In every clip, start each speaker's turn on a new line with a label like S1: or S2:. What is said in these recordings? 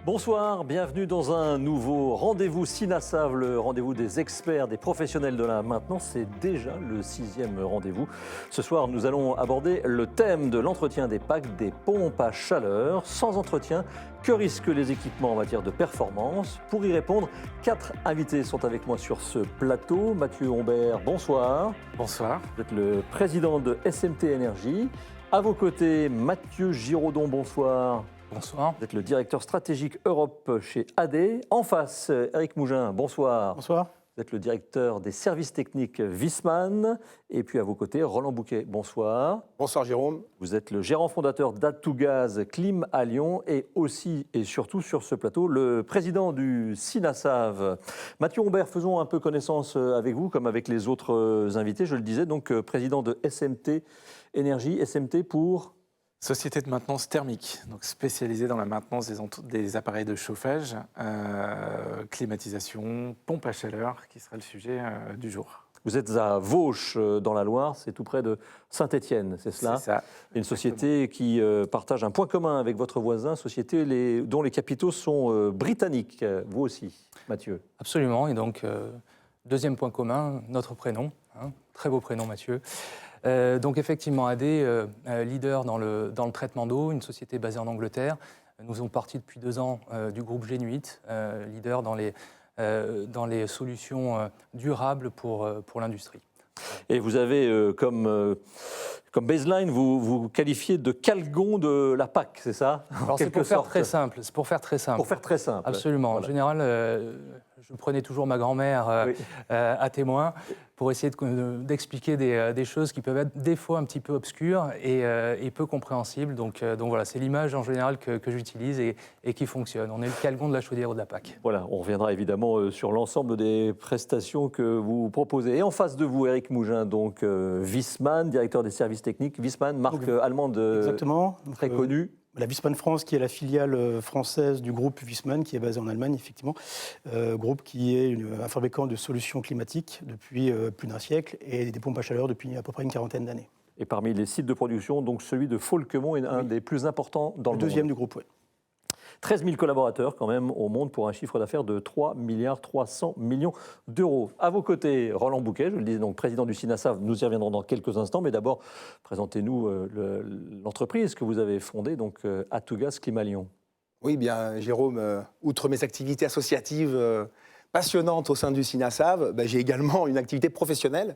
S1: Bonsoir, bienvenue dans un nouveau rendez-vous SINASAV, le rendez-vous des experts, des professionnels de la maintenance. C'est déjà le 6e rendez-vous. Ce soir, nous allons aborder le thème de l'entretien des packs, des pompes à chaleur. Sans entretien, que risquent les équipements en matière de performance? Pour y répondre, 4 invités sont avec moi sur ce plateau. Mathieu Hombert, bonsoir.
S2: Bonsoir.
S1: Vous êtes le président de SMT Énergie. À vos côtés, Mathieu Giraudon, bonsoir.
S2: Bonsoir.
S1: Vous êtes le directeur stratégique Europe chez AD. En face, Éric Mougin, bonsoir.
S3: Bonsoir.
S1: Vous êtes le directeur des services techniques Viessmann. Et puis à vos côtés, Roland Bouquet, bonsoir.
S4: Bonsoir Jérôme.
S1: Vous êtes le gérant fondateur d'A2Gaz Clim à Lyon et aussi et surtout sur ce plateau, le président du SINASAV. Mathieu Hombert, faisons un peu connaissance avec vous comme avec les autres invités. Je le disais, donc président de SMT Énergie. SMT pour...
S2: Société de maintenance thermique, donc spécialisée dans la maintenance des appareils de chauffage, climatisation, pompe à chaleur, qui sera le sujet du jour.
S1: Vous êtes à Vauche, dans la Loire, c'est tout près de Saint-Étienne, c'est cela?
S2: C'est ça.
S1: Une société qui partage un point commun avec votre voisin, société dont les capitaux sont britanniques, vous aussi, Mathieu.
S5: Absolument, et donc deuxième point commun, notre prénom, très beau prénom Mathieu. Donc effectivement, AD, leader dans le traitement d'eau, une société basée en Angleterre. Nous sommes partis depuis 2 ans du groupe Genuit, leader dans les solutions durables pour l'industrie.
S1: Et vous avez comme baseline, vous qualifiez de calgon de la PAC, c'est ça?
S5: Alors c'est pour faire très simple. C'est pour faire très simple.
S1: Pour faire très simple.
S5: Absolument.
S1: Voilà.
S5: En général, je prenais toujours ma grand-mère
S1: Oui.
S5: à témoin pour essayer d'expliquer des choses qui peuvent être des fois un petit peu obscures et peu compréhensibles. Donc voilà, c'est l'image en général que j'utilise et qui fonctionne. On est le calgon de la chaudière de la PAC.
S1: Voilà, on reviendra évidemment sur l'ensemble des prestations que vous proposez. Et en face de vous, Éric Mougin, donc Viessmann, directeur des services techniques. Viessmann, marque allemande
S3: Exactement.
S1: Très connue.
S3: La Viessmann France, qui est la filiale française du groupe Viessmann, qui est basé en Allemagne, effectivement. Groupe qui est un fabricant de solutions climatiques depuis plus d'1 siècle et des pompes à chaleur depuis à peu près une 40aine d'années.
S1: Et parmi les sites de production, donc celui de Faulquemont est un des plus importants dans le monde.
S3: Le deuxième du groupe, oui.
S1: 13 000 collaborateurs quand même au monde pour un chiffre d'affaires de 3,3 milliards d'euros. À vos côtés, Roland Bouquet, je le disais donc président du SINASAV, nous y reviendrons dans quelques instants, mais d'abord présentez-nous l'entreprise que vous avez fondée, donc A2Gaz Clim à Lyon.
S4: Oui, bien Jérôme, outre mes activités associatives passionnantes au sein du SINASAV, j'ai également une activité professionnelle.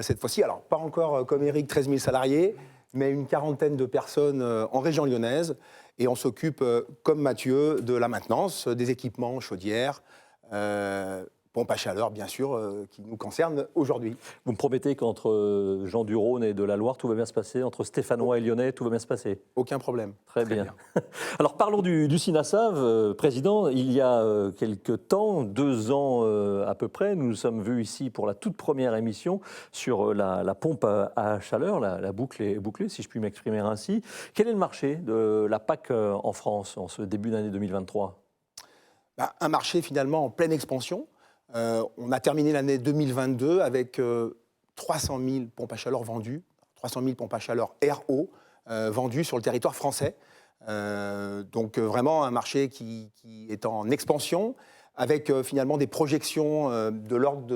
S4: Cette fois-ci, alors pas encore comme Eric, 13 000 salariés, mais une 40aine de personnes en région lyonnaise. Et on s'occupe, comme Mathieu, de la maintenance des équipements chaudières, pompes à chaleur, bien sûr, qui nous concernent aujourd'hui.
S1: Vous me promettez qu'entre gens du Rhône et de la Loire, tout va bien se passer, entre Stéphanois et Lyonnais, tout va bien se passer?
S4: Aucun problème.
S1: Très bien. Alors parlons du SINASAV, président. Il y a quelques temps, 2 ans à peu près, nous nous sommes vus ici pour la toute première émission sur la pompe à chaleur, la boucle est bouclée, si je puis m'exprimer ainsi. Quel est le marché de la PAC en France en ce début d'année 2023?
S4: Un marché finalement en pleine expansion. On a terminé l'année 2022 avec 300 000 pompes à chaleur vendues, 300 000 pompes à chaleur RO vendues sur le territoire français. Donc vraiment un marché qui est en expansion, avec finalement des projections de l'ordre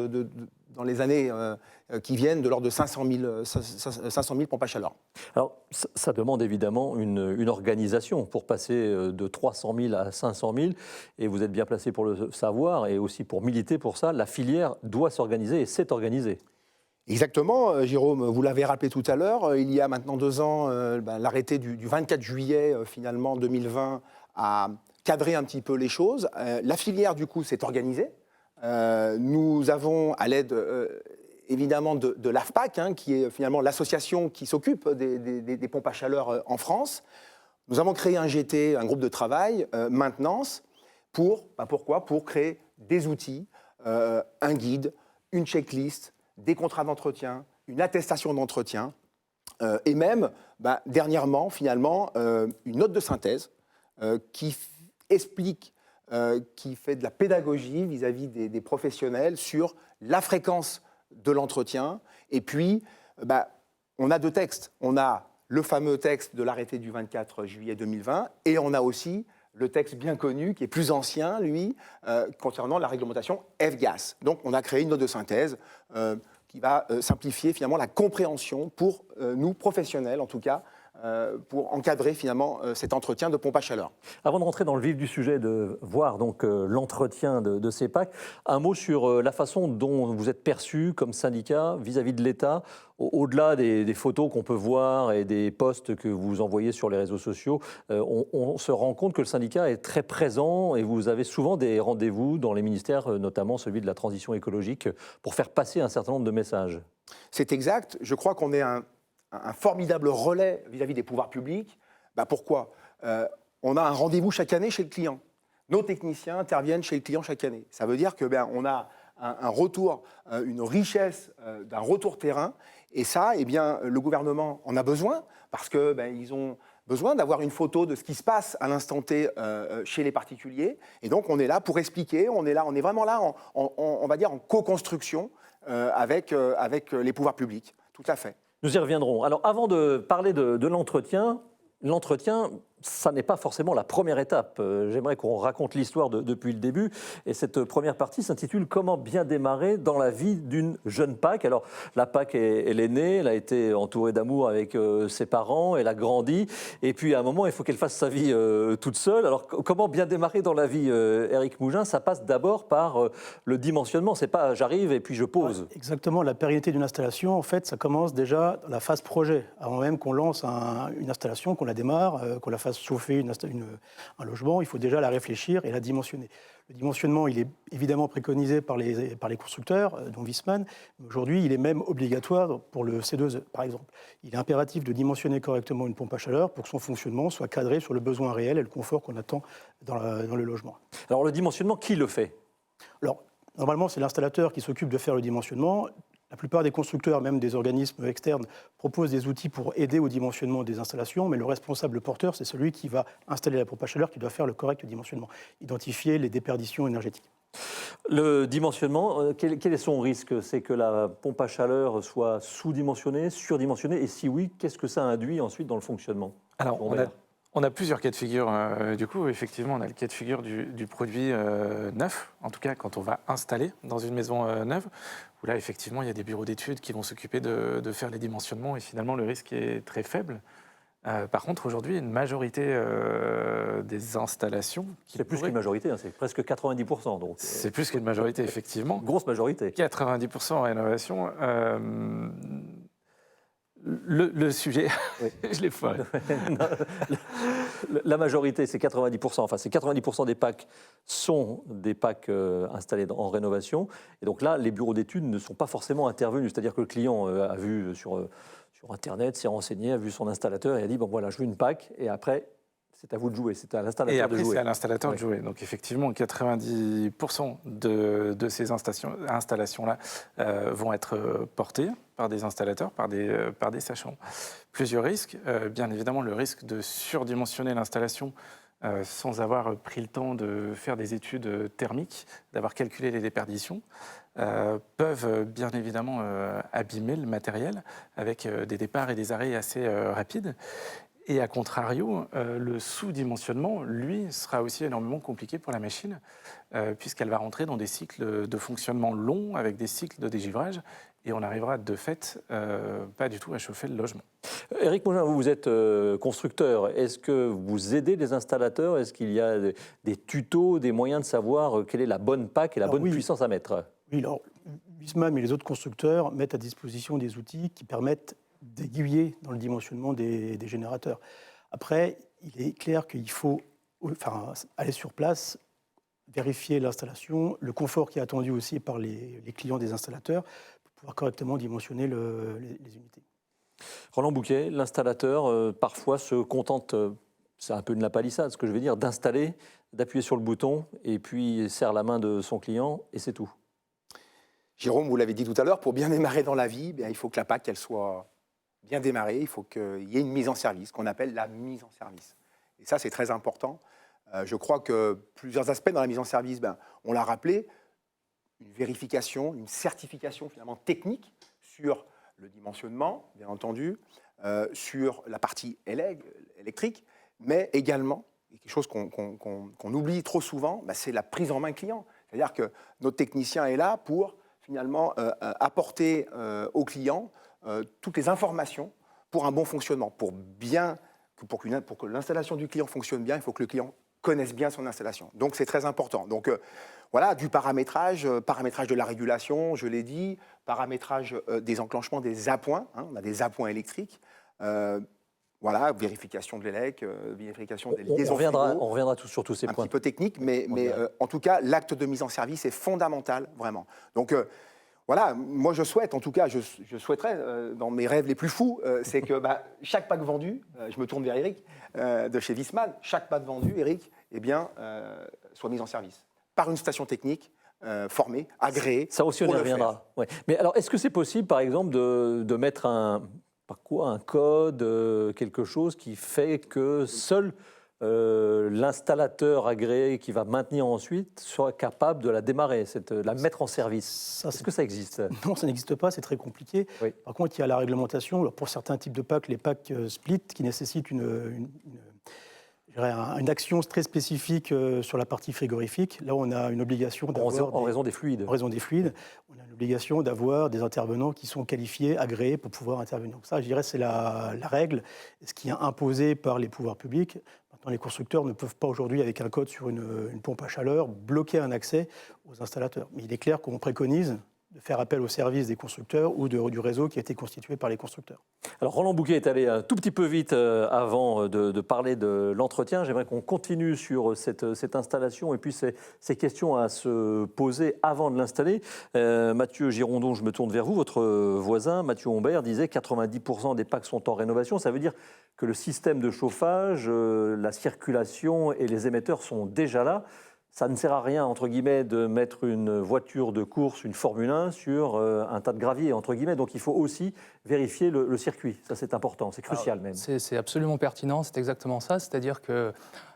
S4: dans les années qui viennent, de l'ordre de 500 000 pompes à chaleur.
S1: Alors, ça demande évidemment une organisation pour passer de 300 000 à 500 000, et vous êtes bien placé pour le savoir, et aussi pour militer pour ça. La filière doit s'organiser et s'est organisée.
S4: Exactement, Jérôme, vous l'avez rappelé tout à l'heure, il y a maintenant 2 ans, l'arrêté du 24 juillet finalement 2020 a cadré un petit peu les choses. La filière, du coup, s'est organisée. Nous avons, à l'aide évidemment de l'AFPAC, qui est finalement l'association qui s'occupe des pompes à chaleur en France, nous avons créé un GT, un groupe de travail, maintenance, pourquoi? Pour créer des outils, un guide, une checklist, des contrats d'entretien, une attestation d'entretien, et même, dernièrement, finalement, une note de synthèse qui explique, qui fait de la pédagogie vis-à-vis des professionnels sur la fréquence de l'entretien. Et puis, on a 2 textes. On a le fameux texte de l'arrêté du 24 juillet 2020 et on a aussi le texte bien connu, qui est plus ancien, lui, concernant la réglementation F-gas. Donc, on a créé une note de synthèse qui va simplifier finalement la compréhension pour nous, professionnels en tout cas, pour encadrer finalement cet entretien de pompe à chaleur.
S1: Avant de rentrer dans le vif du sujet, de voir donc l'entretien de ces packs, un mot sur la façon dont vous êtes perçu comme syndicat vis-à-vis de l'État, au-delà des photos qu'on peut voir et des posts que vous envoyez sur les réseaux sociaux. On se rend compte que le syndicat est très présent et vous avez souvent des rendez-vous dans les ministères, notamment celui de la transition écologique, pour faire passer un certain nombre de messages.
S4: C'est exact. Je crois qu'on est un formidable relais vis-à-vis des pouvoirs publics. Pourquoi ? On a un rendez-vous chaque année chez le client. Nos techniciens interviennent chez le client chaque année. Ça veut dire que on a un retour, une richesse d'un retour terrain. Et ça, le gouvernement en a besoin parce que ils ont besoin d'avoir une photo de ce qui se passe à l'instant T chez les particuliers. Et donc, on est là pour expliquer. On est vraiment là, on va dire, en co-construction avec les pouvoirs publics. Tout à fait.
S1: Nous y reviendrons. Alors, avant de parler de l'entretien, ça n'est pas forcément la première étape. J'aimerais qu'on raconte l'histoire depuis le début. Et cette première partie s'intitule « Comment bien démarrer dans la vie d'une jeune PAC ». Alors, la PAC, elle est née, elle a été entourée d'amour avec ses parents, elle a grandi. Et puis, à un moment, il faut qu'elle fasse sa vie toute seule. Alors, comment bien démarrer dans la vie, Éric Mougin? Ça passe d'abord par le dimensionnement. C'est pas « j'arrive et puis je pose ».
S3: Ouais, exactement. La pérennité d'une installation, en fait, ça commence déjà dans la phase projet. Avant même qu'on lance une installation, qu'on la démarre, qu'on la fasse chauffer un logement, il faut déjà la réfléchir et la dimensionner. Le dimensionnement, il est évidemment préconisé par les constructeurs, dont Viessmann. Aujourd'hui, il est même obligatoire pour le C2E, par exemple. Il est impératif de dimensionner correctement une pompe à chaleur pour que son fonctionnement soit cadré sur le besoin réel et le confort qu'on attend dans le logement.
S1: Alors, le dimensionnement, qui le fait?
S3: Alors, normalement, c'est l'installateur qui s'occupe de faire le dimensionnement. La plupart des constructeurs, même des organismes externes, proposent des outils pour aider au dimensionnement des installations, mais le responsable, le porteur, c'est celui qui va installer la pompe à chaleur, qui doit faire le correct dimensionnement, identifier les déperditions énergétiques.
S1: Le dimensionnement, quel est son risque? C'est que la pompe à chaleur soit sous-dimensionnée, surdimensionnée? Et si oui, qu'est-ce que ça induit ensuite dans le fonctionnement?
S2: Alors, on a plusieurs cas de figure. Du coup, effectivement, on a le cas de figure du produit neuf, en tout cas quand on va installer dans une maison neuve, où là, effectivement, il y a des bureaux d'études qui vont s'occuper de faire les dimensionnements et finalement, le risque est très faible. Par contre, aujourd'hui, une majorité des installations...
S1: C'est plus qu'une majorité, hein, c'est presque 90%. Donc,
S2: c'est plus qu'une majorité, effectivement.
S1: Grosse majorité.
S2: 90% en rénovation. Le sujet, oui. Je l'ai foiré.
S1: La majorité, c'est 90%. Enfin, c'est 90% des packs sont des packs installés en rénovation. Et donc là, les bureaux d'études ne sont pas forcément intervenus. C'est-à-dire que le client a vu sur Internet, s'est renseigné, a vu son installateur et a dit, bon voilà, je veux une PAC. Et après, c'est à vous de jouer, c'est à l'installateur de jouer. Et
S2: après, c'est à l'installateur de jouer. Donc effectivement, 90% de ces installations-là vont être portées par des installateurs, par des sachants. Plusieurs risques. Bien évidemment, le risque de surdimensionner l'installation sans avoir pris le temps de faire des études thermiques, d'avoir calculé les déperditions, peuvent bien évidemment abîmer le matériel avec des départs et des arrêts assez rapides. Et à contrario, le sous-dimensionnement, lui, sera aussi énormément compliqué pour la machine, puisqu'elle va rentrer dans des cycles de fonctionnement longs, avec des cycles de dégivrage, et on arrivera de fait pas du tout à chauffer le logement.
S1: Éric Mougin, vous êtes constructeur. Est-ce que vous aidez les installateurs? Est-ce qu'il y a des tutos, des moyens de savoir quelle est la bonne PAC et la bonne puissance à mettre?
S3: Oui, alors, Viessmann et les autres constructeurs mettent à disposition des outils qui permettent d'aiguiller dans le dimensionnement des générateurs. Après, il est clair qu'il faut aller sur place, vérifier l'installation, le confort qui est attendu aussi par les clients des installateurs pour pouvoir correctement dimensionner les unités.
S1: Roland Bouquet, l'installateur, parfois se contente, c'est un peu une lapalissade ce que je vais dire, d'installer, d'appuyer sur le bouton et puis serre la main de son client et c'est tout.
S4: Jérôme, vous l'avez dit tout à l'heure, pour bien démarrer dans la vie, il faut que la PAC elle soit bien démarrée, il faut qu'il y ait une mise en service, qu'on appelle la mise en service. Et ça, c'est très important. Je crois que plusieurs aspects dans la mise en service, on l'a rappelé, une vérification, une certification finalement technique sur le dimensionnement, bien entendu, sur la partie électrique, mais également quelque chose qu'on oublie trop souvent, bah, c'est la prise en main client. C'est-à-dire que notre technicien est là pour finalement apporter au client toutes les informations pour un bon fonctionnement. Pour que l'installation du client fonctionne bien, il faut que le client connaisse bien son installation. Donc c'est très important. Donc voilà, du paramétrage, paramétrage de la régulation, je l'ai dit, paramétrage des enclenchements des appoints, hein, on a des appoints électriques, voilà, vérification de l'élec, vérification des liaisons frigo.
S1: On reviendra sur tous ces points.
S4: Un petit peu technique, mais en tout cas, l'acte de mise en service est fondamental, vraiment. Donc voilà, moi je souhaite, en tout cas, je souhaiterais, dans mes rêves les plus fous, c'est que chaque pack vendu, je me tourne vers Eric, de chez Viessmann, chaque pack vendu, Eric, eh bien, soit mis en service par une station technique formée, agréée.
S1: Ça aussi, on y reviendra. Ouais. Mais alors, est-ce que c'est possible, par exemple, de mettre un code, quelque chose qui fait que seul l'installateur agréé qui va maintenir ensuite soit capable de la démarrer, la mettre en service? Est-ce que ça existe?
S3: Non, ça n'existe pas, c'est très compliqué. Oui. Par contre, il y a la réglementation. Alors, pour certains types de packs, les packs split, qui nécessitent une action très spécifique sur la partie frigorifique. Là, on a une obligation d'avoir...
S1: En raison des fluides.
S3: En raison des fluides. On a une obligation d'avoir des intervenants qui sont qualifiés, agréés pour pouvoir intervenir. Donc ça, je dirais, c'est la règle, ce qui est imposé par les pouvoirs publics. Maintenant, les constructeurs ne peuvent pas aujourd'hui, avec un code sur une pompe à chaleur, bloquer un accès aux installateurs. Mais il est clair qu'on préconise de faire appel au service des constructeurs ou du réseau qui a été constitué par les constructeurs.
S1: Alors Roland Bouquet est allé un tout petit peu vite avant de parler de l'entretien. J'aimerais qu'on continue sur cette installation et puis ces questions à se poser avant de l'installer. Mathieu Girondon, je me tourne vers vous. Votre voisin, Mathieu Humbert, disait 90% des packs sont en rénovation. Ça veut dire que le système de chauffage, la circulation et les émetteurs sont déjà là. Ça ne sert à rien, entre guillemets, de mettre une voiture de course, une Formule 1, sur un tas de gravier, entre guillemets. Donc il faut aussi vérifier le circuit. Ça, c'est important, c'est crucial même.
S5: C'est absolument pertinent, c'est exactement ça. C'est-à-dire que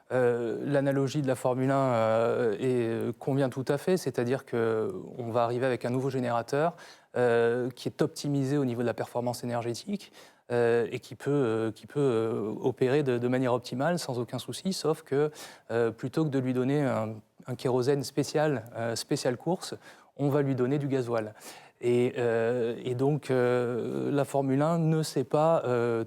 S5: l'analogie de la Formule 1 convient tout à fait. C'est-à-dire qu'on va arriver avec un nouveau générateur qui est optimisé au niveau de la performance énergétique. Et qui peut opérer de manière optimale sans aucun souci, sauf que plutôt que de lui donner un kérosène spécial course, on va lui donner du gasoil. Et donc la Formule 1 ne sait pas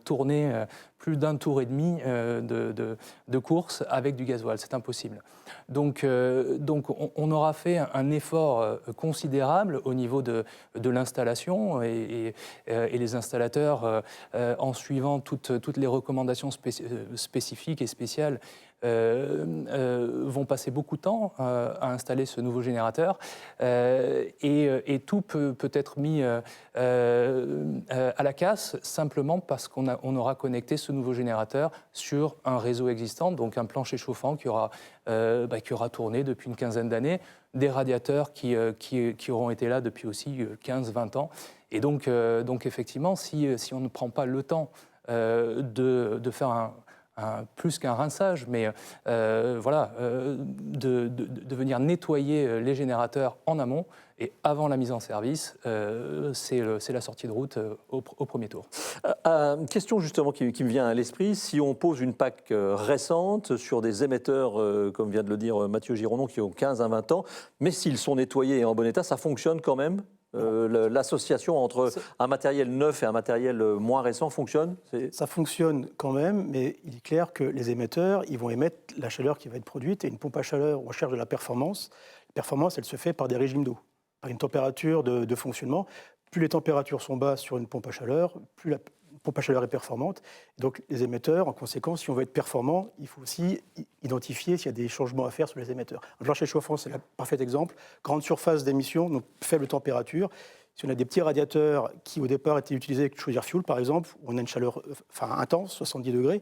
S5: tourner plus d'un tour et demi de course avec du gasoil, c'est impossible. Donc on aura fait un effort considérable au niveau de l'installation et les installateurs, en suivant toutes les recommandations spécifiques et spéciales, vont passer beaucoup de temps à installer ce nouveau générateur et tout peut être mis à la casse simplement parce qu'on aura connecté ce nouveau générateur sur un réseau existant, donc un plancher chauffant qui aura tourné depuis une quinzaine d'années, des radiateurs qui auront été là depuis aussi 15-20 ans. Et donc effectivement, si on ne prend pas le temps de faire plus qu'un rinçage, mais de venir nettoyer les générateurs en amont et avant la mise en service, c'est la sortie de route au premier tour.
S1: Question justement qui me vient à l'esprit, si on pose une PAC récente sur des émetteurs, comme vient de le dire Mathieu Girondon, qui ont 15 à 20 ans, mais s'ils sont nettoyés et en bon état, ça fonctionne quand même? L'association entre un matériel neuf et un matériel moins récent fonctionne?
S3: Ça fonctionne quand même, mais il est clair que les émetteurs, ils vont émettre la chaleur qui va être produite, et une pompe à chaleur recherche de la performance. La performance, elle se fait par des régimes d'eau, par une température de fonctionnement. Plus les températures sont basses sur une pompe à chaleur, plus la pompe à chaleur est performante. Et donc les émetteurs, en conséquence, si on veut être performant, il faut aussi identifier s'il y a des changements à faire sur les émetteurs. Un plancher chauffant, c'est le parfait exemple. Grande surface d'émission, donc faible température. Si on a des petits radiateurs qui, au départ, étaient utilisés avec chaudière fuel, par exemple, où on a une chaleur intense, 70 degrés,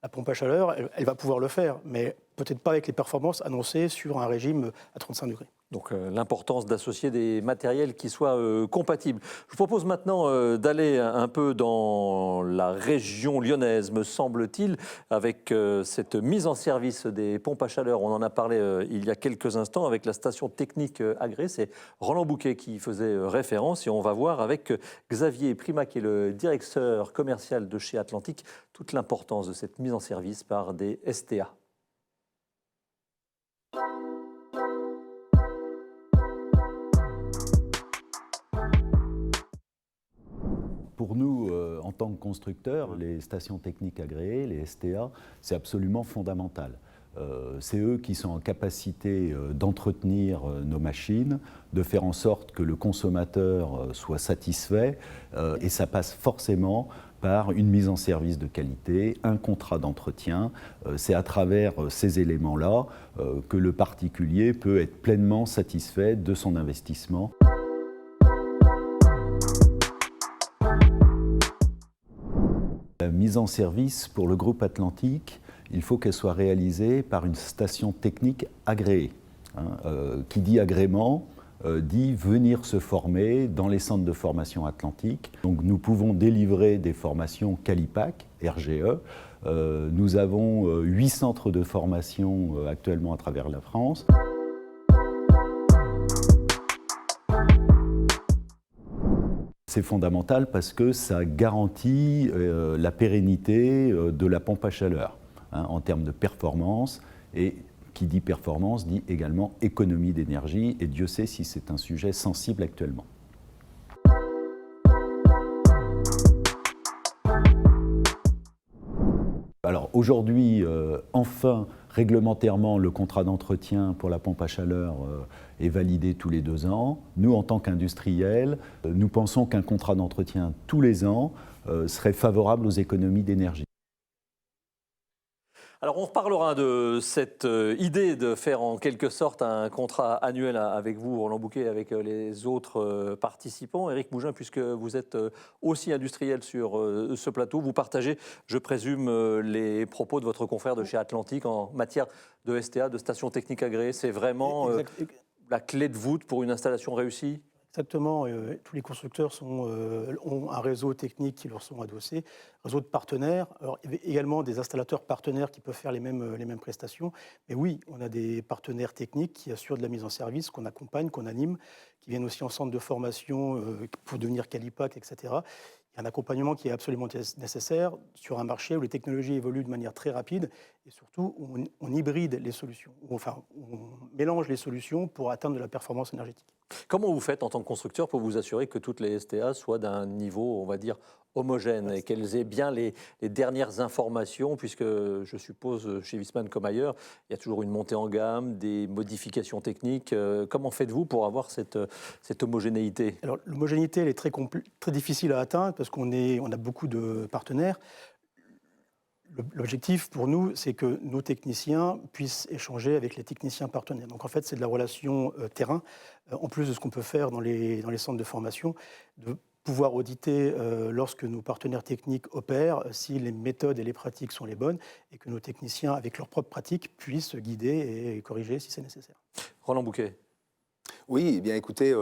S3: la pompe à chaleur, elle va pouvoir le faire, mais peut-être pas avec les performances annoncées sur un régime à 35 degrés.
S1: Donc l'importance d'associer des matériels qui soient compatibles. Je vous propose maintenant d'aller un peu dans la région lyonnaise, me semble-t-il, avec cette mise en service des pompes à chaleur. On en a parlé il y a quelques instants avec la station technique agréée. C'est Roland Bouquet qui y faisait référence et on va voir avec Xavier Prima, qui est le directeur commercial de chez Atlantique, toute l'importance de cette mise en service par des STA.
S6: pour nous, en tant que constructeurs, les stations techniques agréées, les STA, c'est absolument fondamental. C'est eux qui sont en capacité d'entretenir nos machines, de faire en sorte que le consommateur soit satisfait, et ça passe forcément par une mise en service de qualité, un contrat d'entretien. C'est à travers ces éléments-là que le particulier peut être pleinement satisfait de son investissement. La mise en service pour le groupe Atlantique, il faut qu'elle soit réalisée par une station technique agréée. Qui dit agrément, dit venir se former dans les centres de formation Atlantique. Donc nous pouvons délivrer des formations Qualipac, RGE. Nous avons 8 centres de formation actuellement à travers la France. C'est fondamental parce que ça garantit la pérennité de la pompe à chaleur en termes de performance, et qui dit performance dit également économie d'énergie, et Dieu sait si c'est un sujet sensible actuellement. Alors aujourd'hui, enfin, réglementairement, le contrat d'entretien pour la pompe à chaleur est validé tous les 2 ans. Nous, en tant qu'industriels, nous pensons qu'un contrat d'entretien tous les ans serait favorable aux économies d'énergie.
S1: Alors on reparlera de cette idée de faire en quelque sorte un contrat annuel avec vous, Roland Bouquet, avec les autres participants. Éric Mougin, puisque vous êtes aussi industriel sur ce plateau, vous partagez, je présume, les propos de votre confrère de chez Atlantique en matière de STA, de station technique agréée. C'est vraiment la clé de voûte pour une installation réussie ?
S3: Exactement. Tous les constructeurs ont un réseau technique qui leur sont adossés, réseau de partenaires. Alors, il y avait également des installateurs partenaires qui peuvent faire les mêmes prestations. Mais oui, on a des partenaires techniques qui assurent de la mise en service, qu'on accompagne, qu'on anime, qui viennent aussi en centre de formation pour devenir Qualipac, etc. Il y a un accompagnement qui est absolument nécessaire sur un marché où les technologies évoluent de manière très rapide, et surtout on hybride les solutions, enfin on mélange les solutions pour atteindre de la performance énergétique.
S1: Comment vous faites en tant que constructeur pour vous assurer que toutes les STA soient d'un niveau, on va dire, homogène, et qu'elles aient bien les dernières informations, puisque je suppose chez Viessmann comme ailleurs, il y a toujours une montée en gamme, des modifications techniques. Comment faites-vous pour avoir cette homogénéité ?
S3: Alors l'homogénéité, elle est très difficile à atteindre parce qu'on a beaucoup de partenaires. L'objectif pour nous, c'est que nos techniciens puissent échanger avec les techniciens partenaires. Donc en fait, c'est de la relation terrain, en plus de ce qu'on peut faire dans les centres de formation, de pouvoir auditer lorsque nos partenaires techniques opèrent, si les méthodes et les pratiques sont les bonnes, et que nos techniciens, avec leurs propres pratiques, puissent guider et corriger si c'est nécessaire.
S1: Roland Bouquet.
S4: Oui, eh bien écoutez,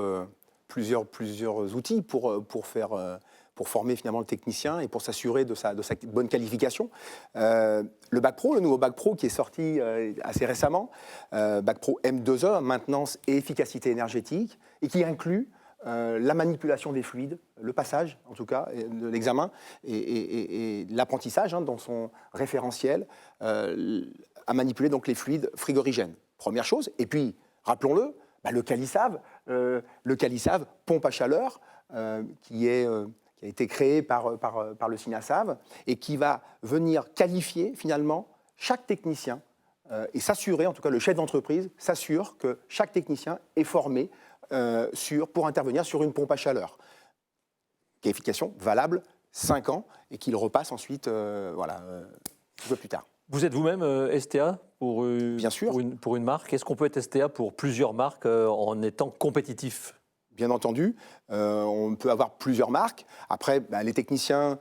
S4: plusieurs outils pour former finalement le technicien et pour s'assurer de sa bonne qualification. Le Bac Pro, le nouveau Bac Pro qui est sorti assez récemment, Bac Pro M2E, maintenance et efficacité énergétique, et qui inclut la manipulation des fluides, le passage en tout cas, de l'examen et l'apprentissage dans son référentiel à manipuler donc les fluides frigorigènes. Première chose. Et puis, rappelons-le, le Qualisave, pompe à chaleur, qui a été créé par le SINASAV et qui va venir qualifier finalement chaque technicien et s'assurer, en tout cas le chef d'entreprise, s'assure que chaque technicien est formé pour intervenir sur une pompe à chaleur. Qualification valable 5 ans et qu'il repasse ensuite un peu plus tard.
S1: Vous êtes vous-même STA
S4: Bien sûr.
S1: pour une marque. Est-ce qu'on peut être STA pour plusieurs marques en étant compétitif ?
S4: Bien entendu, on peut avoir plusieurs marques. Après, les techniciens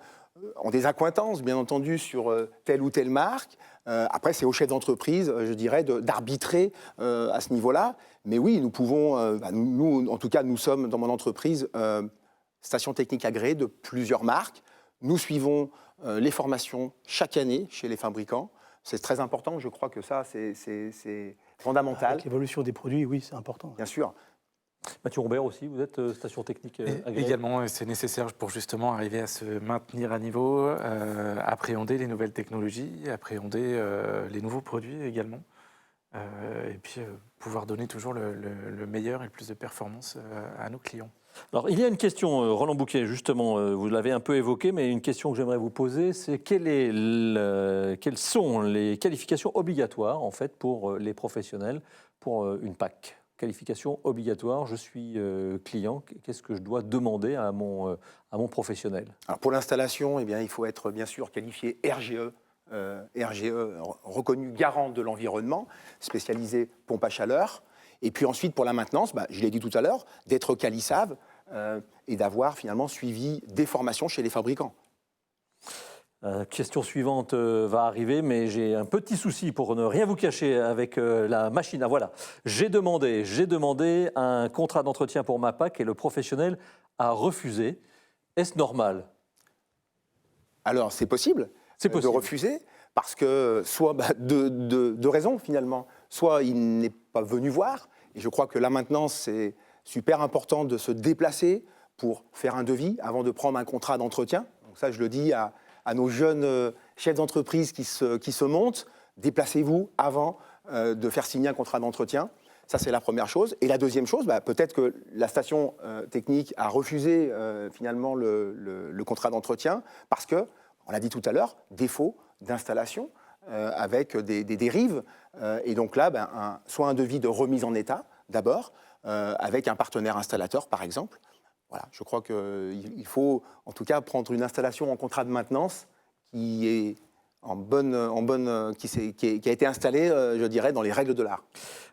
S4: ont des accointances, bien entendu, sur telle ou telle marque. Après, c'est au chef d'entreprise, je dirais, d'arbitrer à ce niveau-là. Mais oui, nous pouvons, nous, en tout cas, nous sommes dans mon entreprise station technique agréée de plusieurs marques. Nous suivons les formations chaque année chez les fabricants. C'est très important, je crois que ça, c'est fondamental.
S3: Avec l'évolution des produits, oui, c'est important.
S4: Bien sûr.
S1: Mathieu Robert aussi, vous êtes station technique agréée.
S2: Également, c'est nécessaire pour justement arriver à se maintenir à niveau, appréhender les nouvelles technologies, appréhender les nouveaux produits également, et puis pouvoir donner toujours le meilleur et le plus de performance à nos clients.
S1: Alors, il y a une question, Roland Bouquet, justement, vous l'avez un peu évoqué, mais une question que j'aimerais vous poser, c'est quelles sont les qualifications obligatoires, en fait, pour les professionnels, pour une PAC? Qualification obligatoire, je suis client, qu'est-ce que je dois demander à mon professionnel?
S4: Alors pour l'installation, eh bien, il faut être bien sûr qualifié RGE, reconnu garant de l'environnement, spécialisé pompe à chaleur. Et puis ensuite, pour la maintenance, je l'ai dit tout à l'heure, d'être quali-SAV et d'avoir finalement suivi des formations chez les fabricants.
S1: Question suivante va arriver, mais j'ai un petit souci pour ne rien vous cacher avec la machine. Ah voilà, j'ai demandé un contrat d'entretien pour ma PAC et le professionnel a refusé. Est-ce normal?
S4: Alors c'est possible,
S1: C'est possible
S4: de refuser, parce que soit deux raisons finalement. Soit il n'est pas venu voir, et je crois que là maintenant c'est super important de se déplacer pour faire un devis avant de prendre un contrat d'entretien. Donc ça je le dis à nos jeunes chefs d'entreprise qui se montent, déplacez-vous avant de faire signer un contrat d'entretien. Ça, c'est la première chose. Et la deuxième chose, peut-être que la station technique a refusé finalement le contrat d'entretien parce que, on l'a dit tout à l'heure, défaut d'installation avec des dérives. Et donc là, soit un devis de remise en état, d'abord, avec un partenaire installateur, par exemple. Voilà, je crois qu'il faut en tout cas prendre une installation en contrat de maintenance qui est qui a été installée, je dirais, dans les règles de l'art.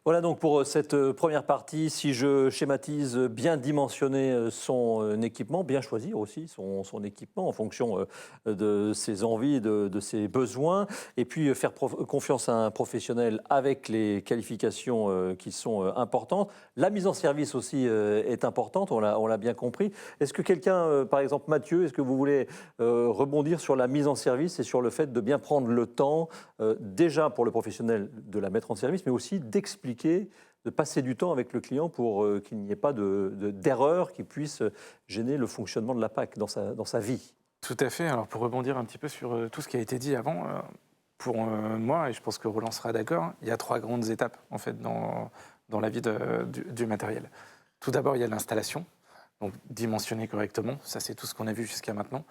S1: Voilà donc pour cette première partie, si je schématise, bien dimensionner son équipement, bien choisir aussi son équipement en fonction de ses envies, de ses besoins, et puis faire confiance à un professionnel avec les qualifications qui sont importantes. La mise en service aussi est importante, on l'a bien compris. Est-ce que quelqu'un, par exemple Mathieu, est-ce que vous voulez rebondir sur la mise en service et sur le fait de bien prendre le temps, déjà pour le professionnel de la mettre en service, mais aussi d'expliquer, de passer du temps avec le client pour qu'il n'y ait pas d'erreur qui puisse gêner le fonctionnement de la PAC dans sa vie.
S2: Tout à fait. Alors pour rebondir un petit peu sur tout ce qui a été dit avant, pour moi, et je pense que Roland sera d'accord, il y a 3 grandes étapes en fait dans la vie du matériel. Tout d'abord, il y a l'installation, donc dimensionner correctement, ça c'est tout ce qu'on a vu jusqu'à maintenant,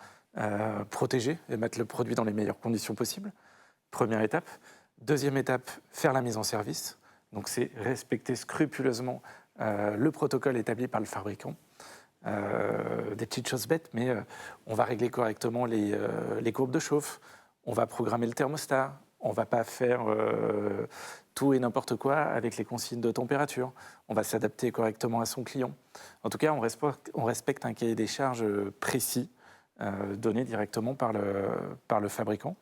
S2: protéger et mettre le produit dans les meilleures conditions possibles. Première étape. Deuxième étape, faire la mise en service. Donc c'est respecter scrupuleusement le protocole établi par le fabricant. Des petites choses bêtes, mais on va régler correctement les courbes de chauffe, on va programmer le thermostat, on ne va pas faire tout et n'importe quoi avec les consignes de température, on va s'adapter correctement à son client. En tout cas, on respecte un cahier des charges précis donné directement par le fabricant.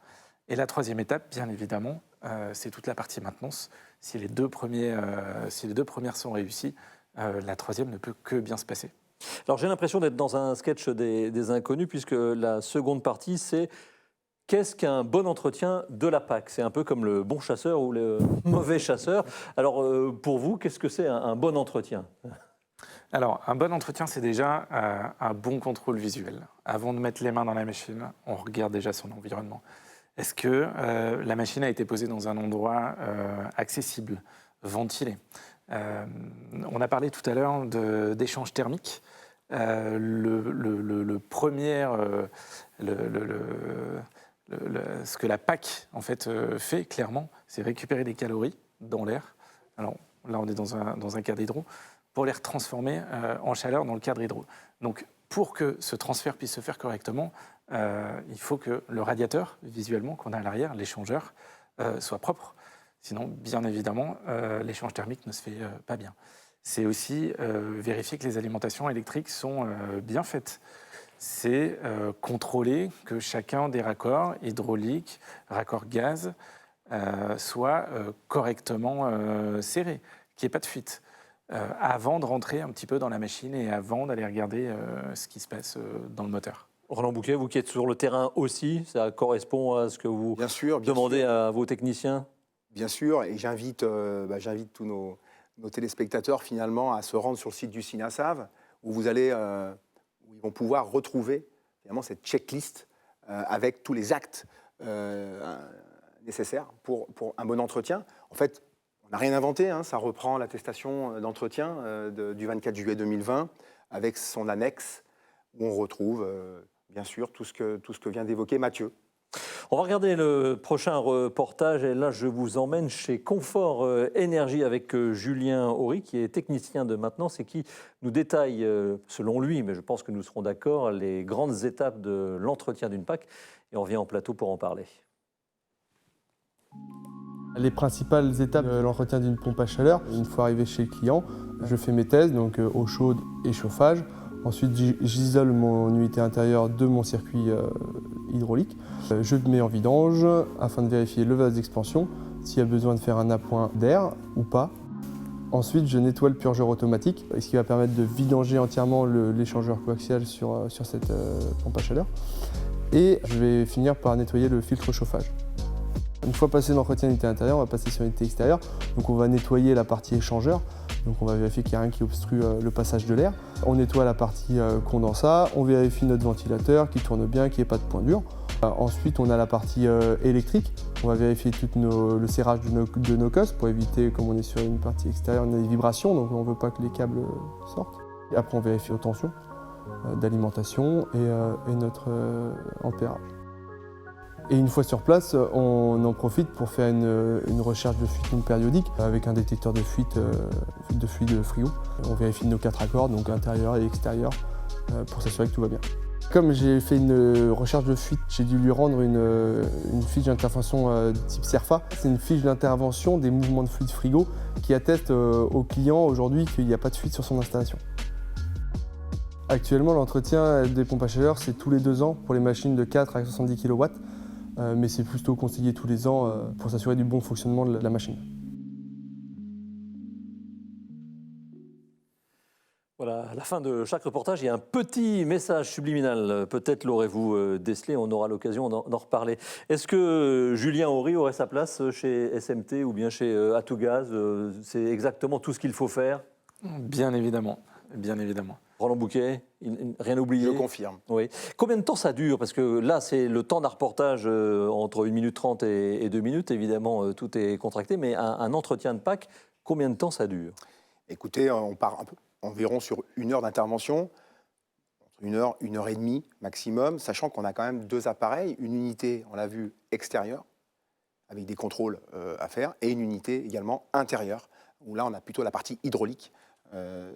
S2: Et la troisième étape, bien évidemment, c'est toute la partie maintenance. Si les deux premières sont réussies, la troisième ne peut que bien se passer.
S1: Alors j'ai l'impression d'être dans un sketch des inconnus, puisque la seconde partie, c'est qu'est-ce qu'un bon entretien de la PAC? C'est un peu comme le bon chasseur ou le mauvais chasseur. Alors pour vous, qu'est-ce que c'est un bon entretien?
S2: Alors, un bon entretien, c'est déjà un bon contrôle visuel. Avant de mettre les mains dans la machine, on regarde déjà son environnement. Est-ce que la machine a été posée dans un endroit accessible, ventilé? On a parlé tout à l'heure d'échange thermique. Ce que la PAC en fait, fait clairement, c'est récupérer des calories dans l'air. Alors là, on est dans un cadre hydro, pour les retransformer en chaleur dans le cadre hydro. Donc, pour que ce transfert puisse se faire correctement, il faut que le radiateur, visuellement, qu'on a à l'arrière, l'échangeur, soit propre. Sinon, bien évidemment, l'échange thermique ne se fait pas bien. C'est aussi vérifier que les alimentations électriques sont bien faites. C'est contrôler que chacun des raccords hydrauliques, raccords gaz, soit correctement serré, qu'il n'y ait pas de fuite. Avant de rentrer un petit peu dans la machine et avant d'aller regarder ce qui se passe dans le moteur.
S1: Roland Bouquet, vous qui êtes sur le terrain aussi, ça correspond à ce que vous demandez à vos techniciens?
S4: Bien sûr, et j'invite tous nos téléspectateurs finalement à se rendre sur le site du SINASAV où où ils vont pouvoir retrouver finalement cette checklist avec tous les actes nécessaires pour un bon entretien. En fait, on n'a rien inventé, hein, ça reprend l'attestation d'entretien du 24 juillet 2020 avec son annexe, où on retrouve, bien sûr, tout ce que vient d'évoquer Mathieu.
S1: On va regarder le prochain reportage et là je vous emmène chez Confort Énergie avec Julien Horry qui est technicien de maintenance et qui nous détaille, selon lui, mais je pense que nous serons d'accord, les grandes étapes de l'entretien d'une PAC et on revient en plateau pour en parler.
S7: Les principales étapes de l'entretien d'une pompe à chaleur, une fois arrivé chez le client, je fais mes tests, donc eau chaude et chauffage. Ensuite, j'isole mon unité intérieure de mon circuit hydraulique. Je mets en vidange afin de vérifier le vase d'expansion, s'il y a besoin de faire un appoint d'air ou pas. Ensuite, je nettoie le purgeur automatique, ce qui va permettre de vidanger entièrement l'échangeur coaxial sur cette pompe à chaleur. Et je vais finir par nettoyer le filtre chauffage. Une fois passé l'entretien d'unité intérieure, on va passer sur l'unité extérieure. Donc on va nettoyer la partie échangeur. Donc on va vérifier qu'il n'y a rien qui obstrue le passage de l'air. On nettoie la partie condensat, on vérifie notre ventilateur qui tourne bien, qu'il n'y ait pas de point dur. Ensuite on a la partie électrique. On va vérifier tout le serrage de nos cosses pour éviter, comme on est sur une partie extérieure, on a des vibrations, donc on ne veut pas que les câbles sortent. Et après on vérifie nos tensions d'alimentation et notre ampérage. Et une fois sur place, on en profite pour faire une recherche de fuite non périodique avec un détecteur de fuite de fluide frigo. On vérifie nos 4 accords, donc intérieur et extérieur, pour s'assurer que tout va bien. Comme j'ai fait une recherche de fuite, j'ai dû lui rendre une fiche d'intervention type CERFA. C'est une fiche d'intervention des mouvements de fluide frigo qui atteste au client aujourd'hui qu'il n'y a pas de fuite sur son installation. Actuellement, l'entretien des pompes à chaleur, c'est tous les 2 ans pour les machines de 4 à 70 kW. Mais c'est plutôt conseillé tous les ans pour s'assurer du bon fonctionnement de la machine.
S1: Voilà, à la fin de chaque reportage, il y a un petit message subliminal. Peut-être l'aurez-vous décelé, on aura l'occasion d'en reparler. Est-ce que Julien Horry aurait sa place chez SMT ou bien chez Atugaz? C'est exactement tout ce qu'il faut faire?
S2: Bien évidemment, bien évidemment.
S1: Roland Bouquet, rien oublié?
S4: Je confirme.
S1: Oui. Combien de temps ça dure? Parce que là, c'est le temps d'un reportage entre 1 minute 30 et 2 minutes. Évidemment, tout est contracté. Mais un entretien de PAC, combien de temps ça dure?
S4: Écoutez, on part environ sur 1 heure d'intervention, 1 heure, 1 heure et demie maximum, sachant qu'on a quand même 2 appareils, une unité, on l'a vu, extérieure, avec des contrôles à faire, et une unité également intérieure, où là, on a plutôt la partie hydraulique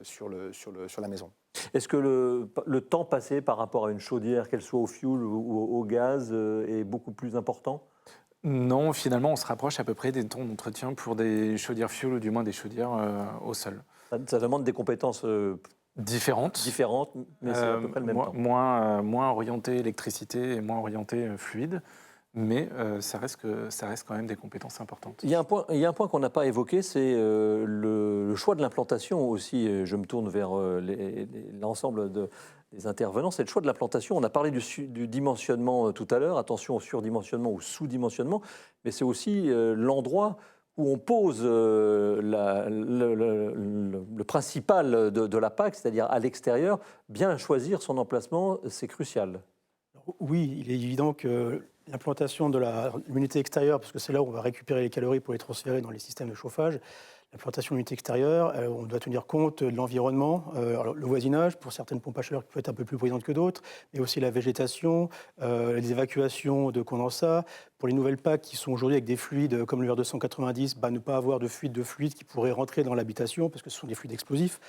S4: sur la maison.
S1: Est-ce que le temps passé par rapport à une chaudière, qu'elle soit au fioul ou au gaz, est beaucoup plus important?
S2: Non, finalement, on se rapproche à peu près des temps d'entretien pour des chaudières fioul ou du moins des chaudières au sol.
S1: Ça demande des compétences
S2: Différentes,
S1: mais c'est à peu près le même temps.
S2: moins orienté électricité et moins orienté fluide, mais ça reste quand même des compétences importantes.
S1: Il y a un point qu'on n'a pas évoqué, c'est le choix de l'implantation aussi. Je me tourne vers l'ensemble des intervenants. C'est le choix de l'implantation. On a parlé du dimensionnement tout à l'heure. Attention au surdimensionnement ou sous-dimensionnement. Mais c'est aussi l'endroit où on pose le principal de la PAC, c'est-à-dire à l'extérieur. Bien choisir son emplacement, c'est crucial.
S3: Oui, il est évident que l'implantation de l'unité extérieure, parce que c'est là où on va récupérer les calories pour les transférer dans les systèmes de chauffage, l'implantation de l'unité extérieure, on doit tenir compte de l'environnement, le voisinage, pour certaines pompes à chaleur qui peuvent être un peu plus brillantes que d'autres, mais aussi la végétation, les évacuations de condensat. Pour les nouvelles PAC qui sont aujourd'hui avec des fluides comme le R290, ne pas avoir de fuite de fluide qui pourrait rentrer dans l'habitation, parce que ce sont des fluides explosifs.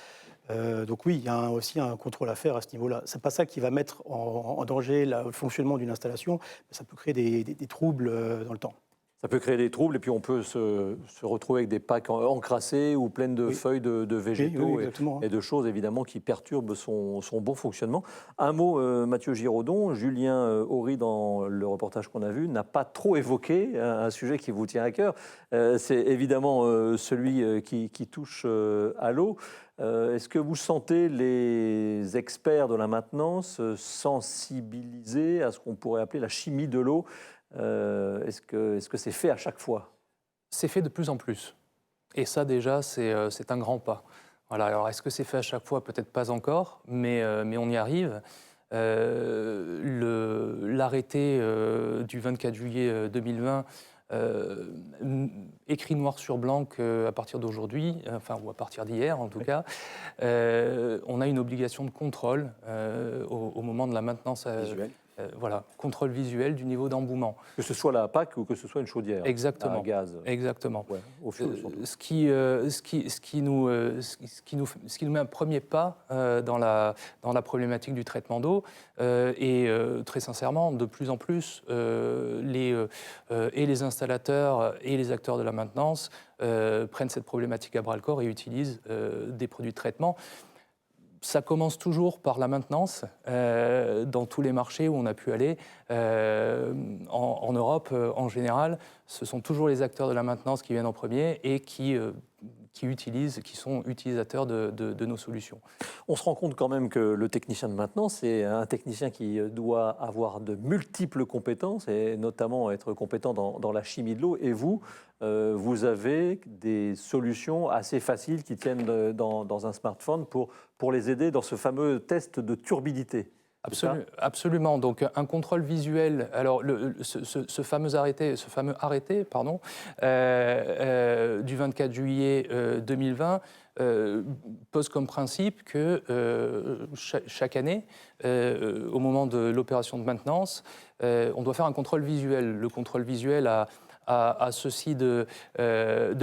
S3: Donc oui, il y a aussi un contrôle à faire à ce niveau-là. Ce n'est pas ça qui va mettre en danger le fonctionnement d'une installation, mais ça peut créer des troubles dans le temps.
S1: Ça peut créer des troubles et puis on peut se retrouver avec des PAC encrassées ou pleines de feuilles de végétaux et de choses évidemment qui perturbent son bon fonctionnement. Un mot, Mathieu Giraudon, Julien Horry dans le reportage qu'on a vu n'a pas trop évoqué un sujet qui vous tient à cœur. C'est évidemment celui qui touche à l'eau. Est-ce que vous sentez les experts de la maintenance sensibilisés à ce qu'on pourrait appeler la chimie de l'eau? Est-ce que c'est fait à chaque fois?
S5: C'est fait de plus en plus. Et ça, déjà, c'est un grand pas. Voilà, alors, est-ce que c'est fait à chaque fois? Peut-être pas encore, mais on y arrive. l'arrêté du 24 juillet 2020 écrit noir sur blanc qu'à partir d'aujourd'hui, ou à partir d'hier en tout cas, on a une obligation de contrôle au moment de la maintenance
S4: Visuel.
S5: Voilà, contrôle visuel du niveau d'embouement.
S1: Que ce soit la PAC ou que ce soit une chaudière
S5: Exactement.
S1: à gaz.
S5: Exactement.
S1: Ouais, au fioul surtout.
S5: Ce qui nous met un premier pas dans la problématique du traitement d'eau. Et très sincèrement, de plus en plus, les installateurs et les acteurs de la maintenance prennent cette problématique à bras-le-corps et utilisent des produits de traitement. Ça commence toujours par la maintenance. Dans tous les marchés où on a pu aller, en Europe en général, ce sont toujours les acteurs de la maintenance qui viennent en premier et qui sont utilisateurs de nos solutions.
S1: On se rend compte quand même que le technicien de maintenance, c'est un technicien qui doit avoir de multiples compétences et notamment être compétent dans la chimie de l'eau. Et vous, vous avez des solutions assez faciles qui tiennent dans un smartphone pour les aider dans ce fameux test de turbidité.
S5: Absolument. Donc un contrôle visuel. Alors ce fameux arrêté, du 24 juillet 2020 pose comme principe que chaque année, au moment de l'opération de maintenance, on doit faire un contrôle visuel. Le contrôle visuel a ceci de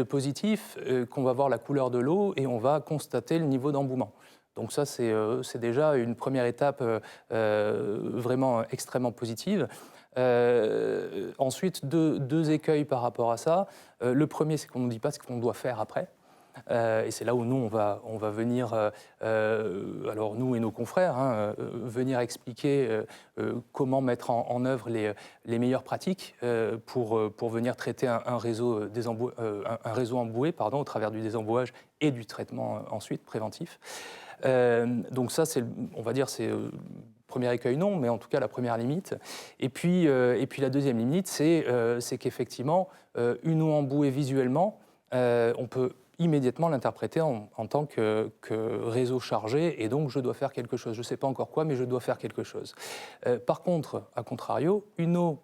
S5: positif, qu'on va voir la couleur de l'eau et on va constater le niveau d'embouement. Donc ça, c'est déjà une première étape vraiment extrêmement positive. Ensuite, deux écueils par rapport à ça. Le premier, c'est qu'on ne nous dit pas ce qu'on doit faire après. Et c'est là où nous, on va venir, alors nous et nos confrères, venir expliquer comment mettre en œuvre les meilleures pratiques pour venir traiter un réseau emboué au travers du désembouage et du traitement ensuite préventif. Donc ça, on va dire, c'est premier écueil non, mais en tout cas la première limite. Et puis la deuxième limite, c'est qu'effectivement, une eau embouée visuellement, on peut immédiatement l'interpréter en tant que réseau chargé, et donc je dois faire quelque chose. Je ne sais pas encore quoi, mais je dois faire quelque chose. Par contre, à contrario, une eau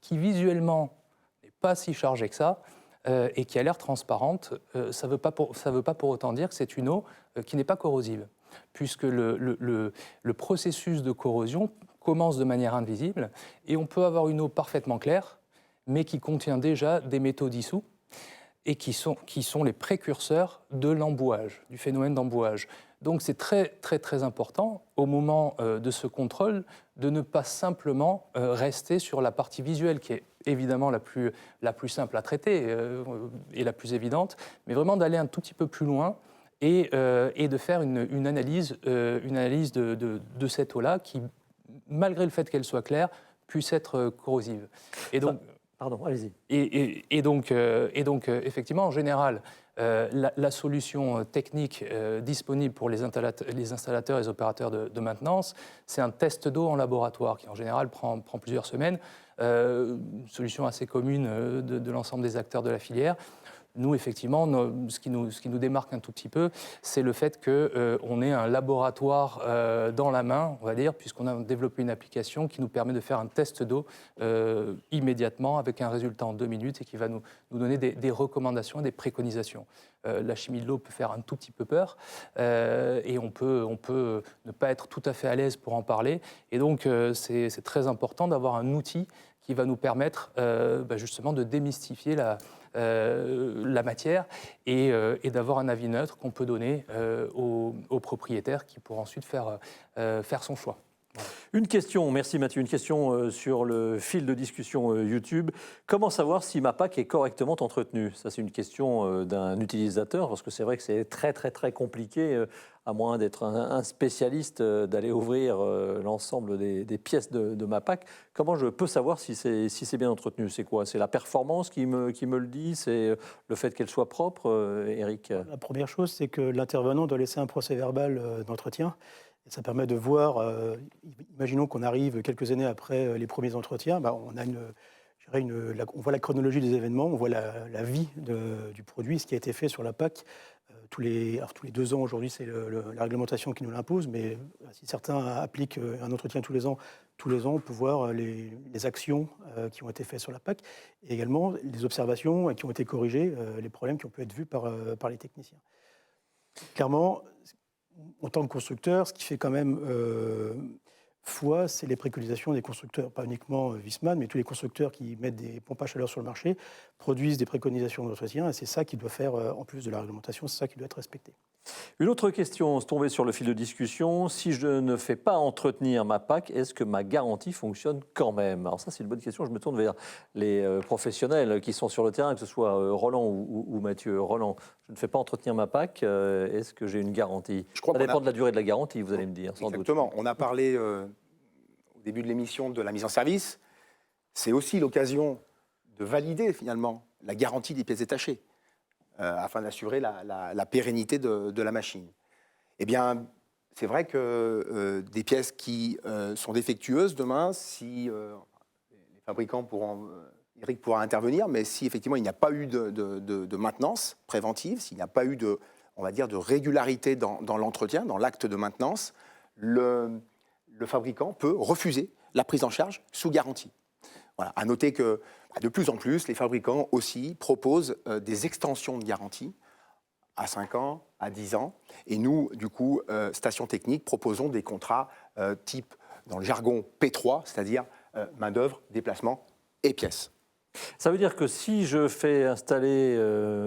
S5: qui visuellement n'est pas si chargée que ça, et qui a l'air transparente, ça ne veut pas pour autant dire que c'est une eau qui n'est pas corrosive, puisque le processus de corrosion commence de manière invisible, et on peut avoir une eau parfaitement claire, mais qui contient déjà des métaux dissous, et qui sont les précurseurs de l'embouage, du phénomène d'embouage. Donc c'est très, très, très important, au moment de ce contrôle, de ne pas simplement rester sur la partie visuelle, qui est évidemment la plus simple à traiter et la plus évidente, mais vraiment d'aller un tout petit peu plus loin et de faire une analyse de cette eau-là qui, malgré le fait qu'elle soit claire, puisse être corrosive. Et donc,
S1: pardon, allez-y.
S5: Et donc, effectivement, en général, la solution technique disponible pour les installateurs et les opérateurs de maintenance, c'est un test d'eau en laboratoire qui, en général, prend plusieurs semaines. Une solution assez commune de l'ensemble des acteurs de la filière. Nous, effectivement, ce qui nous démarque un tout petit peu, c'est le fait qu'on ait un laboratoire dans la main, on va dire, puisqu'on a développé une application qui nous permet de faire un test d'eau immédiatement avec un résultat en 2 minutes et qui va nous donner des recommandations et des préconisations. La chimie de l'eau peut faire un tout petit peu peur et on peut ne pas être tout à fait à l'aise pour en parler. Et donc, c'est très important d'avoir un outil qui va nous permettre justement de démystifier la matière et d'avoir un avis neutre qu'on peut donner au propriétaire qui pourra ensuite faire son choix. Voilà.
S1: Une question, merci Mathieu, une question sur le fil de discussion YouTube. Comment savoir si ma PAC est correctement entretenue? Ça, c'est une question d'un utilisateur, parce que c'est vrai que c'est très, très, très compliqué, à moins d'être un spécialiste, d'aller ouvrir l'ensemble des pièces de ma PAC. Comment je peux savoir si c'est bien entretenu? C'est quoi? C'est la performance qui me le dit? C'est le fait qu'elle soit propre, Eric?
S3: La première chose, c'est que l'intervenant doit laisser un procès-verbal d'entretien. Et ça permet de voir, imaginons qu'on arrive quelques années après les premiers entretiens, on voit la chronologie des événements, on voit la vie du produit, ce qui a été fait sur la PAC, tous les 2 ans aujourd'hui, c'est la réglementation qui nous l'impose, mais si certains appliquent un entretien tous les ans, on peut voir les actions qui ont été faites sur la PAC et également les observations qui ont été corrigées, les problèmes qui ont pu être vus par les techniciens. Clairement, en tant que constructeur, ce qui fait quand même foi, c'est les préconisations des constructeurs, pas uniquement Viessmann, mais tous les constructeurs qui mettent des pompes à chaleur sur le marché produisent des préconisations d'entretien, et c'est ça qui doit faire, en plus de la réglementation, c'est ça qui doit être respecté.
S1: Une autre question se tombait sur le fil de discussion. Si je ne fais pas entretenir ma PAC, est-ce que ma garantie fonctionne quand même? Alors ça, c'est une bonne question. Je me tourne vers les professionnels qui sont sur le terrain, que ce soit Roland ou Mathieu. Roland, je ne fais pas entretenir ma PAC. Est-ce que j'ai une garantie? Ça dépend de la durée de la garantie, vous allez me dire, sans doute.
S4: Exactement. On a parlé au début de l'émission de la mise en service. C'est aussi l'occasion de valider finalement la garantie des pièces détachées. Afin d'assurer la pérennité de la machine. Eh bien, c'est vrai que des pièces qui sont défectueuses demain, si les fabricants pourront, Eric pourra intervenir, mais si effectivement il n'y a pas eu de maintenance préventive, s'il n'y a pas eu on va dire, de régularité dans l'entretien, dans l'acte de maintenance, le fabricant peut refuser la prise en charge sous garantie. Voilà. À noter que de plus en plus, les fabricants aussi proposent des extensions de garantie à 5 ans, à 10 ans. Et nous, du coup, Station Technique, proposons des contrats type, dans le jargon P3, c'est-à-dire main-d'œuvre, déplacement et pièces.
S1: Ça veut dire que si je fais installer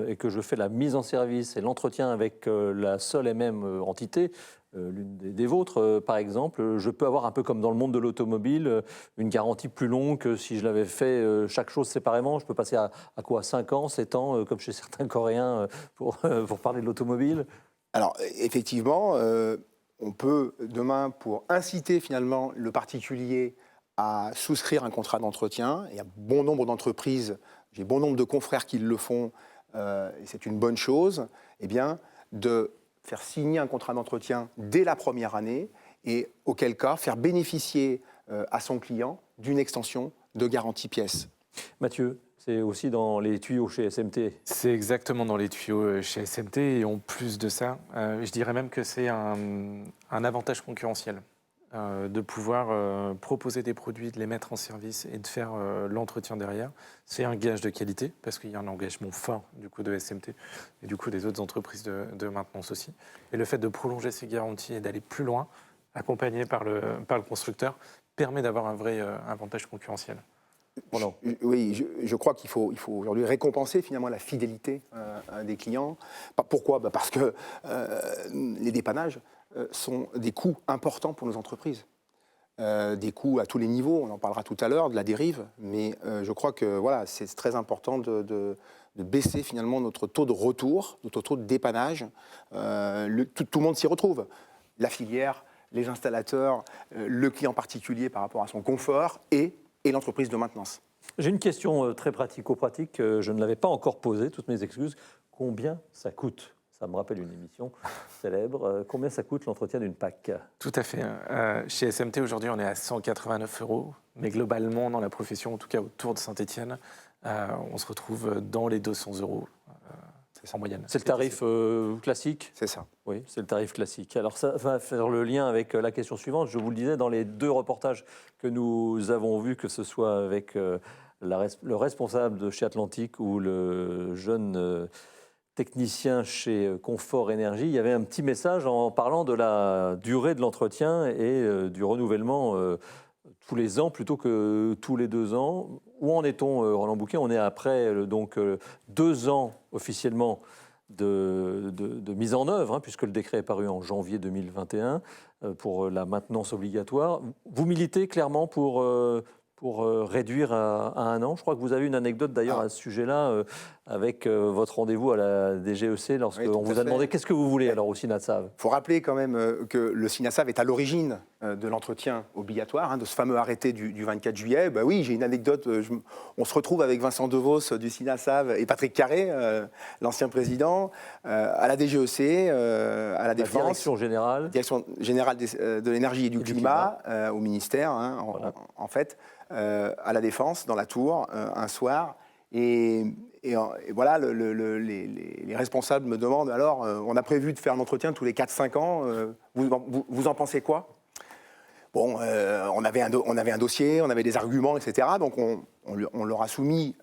S1: et que je fais la mise en service et l'entretien avec la seule et même entité, l'une des vôtres, par exemple, je peux avoir un peu comme dans le monde de l'automobile, une garantie plus longue que si je l'avais fait chaque chose séparément. Je peux passer à quoi, 5 ans, 7 ans, comme chez certains Coréens, pour parler de l'automobile? Alors,
S4: effectivement, on peut demain, pour inciter finalement le particulier à souscrire un contrat d'entretien, il y a bon nombre d'entreprises, j'ai bon nombre de confrères qui le font, et c'est une bonne chose, eh bien, de faire signer un contrat d'entretien dès la première année et auquel cas faire bénéficier à son client d'une extension de garantie pièce.
S1: Mathieu, c'est aussi dans les tuyaux chez SMT?
S2: C'est exactement dans les tuyaux chez SMT et en plus de ça, je dirais même que c'est un avantage concurrentiel de pouvoir proposer des produits, de les mettre en service et de faire l'entretien derrière. C'est un gage de qualité parce qu'il y a un engagement fort du coup de SMT et du coup des autres entreprises de maintenance aussi. Et le fait de prolonger ces garanties et d'aller plus loin, accompagné par le constructeur, permet d'avoir un vrai avantage concurrentiel.
S4: Oui, je crois qu'il faut aujourd'hui récompenser finalement la fidélité des clients. Pourquoi? Parce que les dépannages sont des coûts importants pour nos entreprises. Des coûts à tous les niveaux, on en parlera tout à l'heure, de la dérive, mais je crois que voilà, c'est très important de baisser finalement notre taux de retour, notre taux de dépannage. Tout le monde s'y retrouve. La filière, les installateurs, le client particulier par rapport à son confort et l'entreprise de maintenance.
S1: J'ai une question très pratico-pratique, je ne l'avais pas encore posée, toutes mes excuses. Combien ça coûte? Ça me rappelle une émission célèbre. Combien ça coûte l'entretien d'une PAC?
S2: Tout à fait. Chez SMT, aujourd'hui, on est à 189 €. Mais globalement, dans la profession, en tout cas autour de Saint-Étienne, on se retrouve dans les 200 € en moyenne.
S1: C'est le tarif classique?
S4: C'est ça.
S1: Oui, c'est le tarif classique. Alors ça va faire le lien avec la question suivante. Je vous le disais, dans les 2 reportages que nous avons vus, que ce soit avec le responsable de chez Atlantique ou le jeune technicien chez Confort Énergie, il y avait un petit message en parlant de la durée de l'entretien et du renouvellement tous les ans plutôt que tous les 2 ans. Où en est-on, Roland Bouquet? On est après 2 ans officiellement de mise en œuvre, puisque le décret est paru en janvier 2021 pour la maintenance obligatoire. Vous militez clairement pour réduire à 1 an. Je crois que vous avez une anecdote d'ailleurs à ce sujet-là avec votre rendez-vous à la DGEC lorsqu'on vous a demandé qu'est-ce que vous voulez alors au SINASAV.
S4: Il faut rappeler quand même que le SINASAV est à l'origine de l'entretien obligatoire, de ce fameux arrêté du 24 juillet. Ben oui, j'ai une anecdote. On se retrouve avec Vincent Devos du SINASAV et Patrick Carré, l'ancien président, à la DGEC, à la Défense.
S1: Direction générale
S4: de l'énergie et du climat, au ministère, en fait, à la Défense, dans la tour, un soir. Et et voilà, les responsables me demandent, alors, on a prévu de faire un entretien tous les 4-5 ans, vous en pensez quoi ? Bon, on avait un dossier, on avait des arguments, etc. Donc on leur a soumis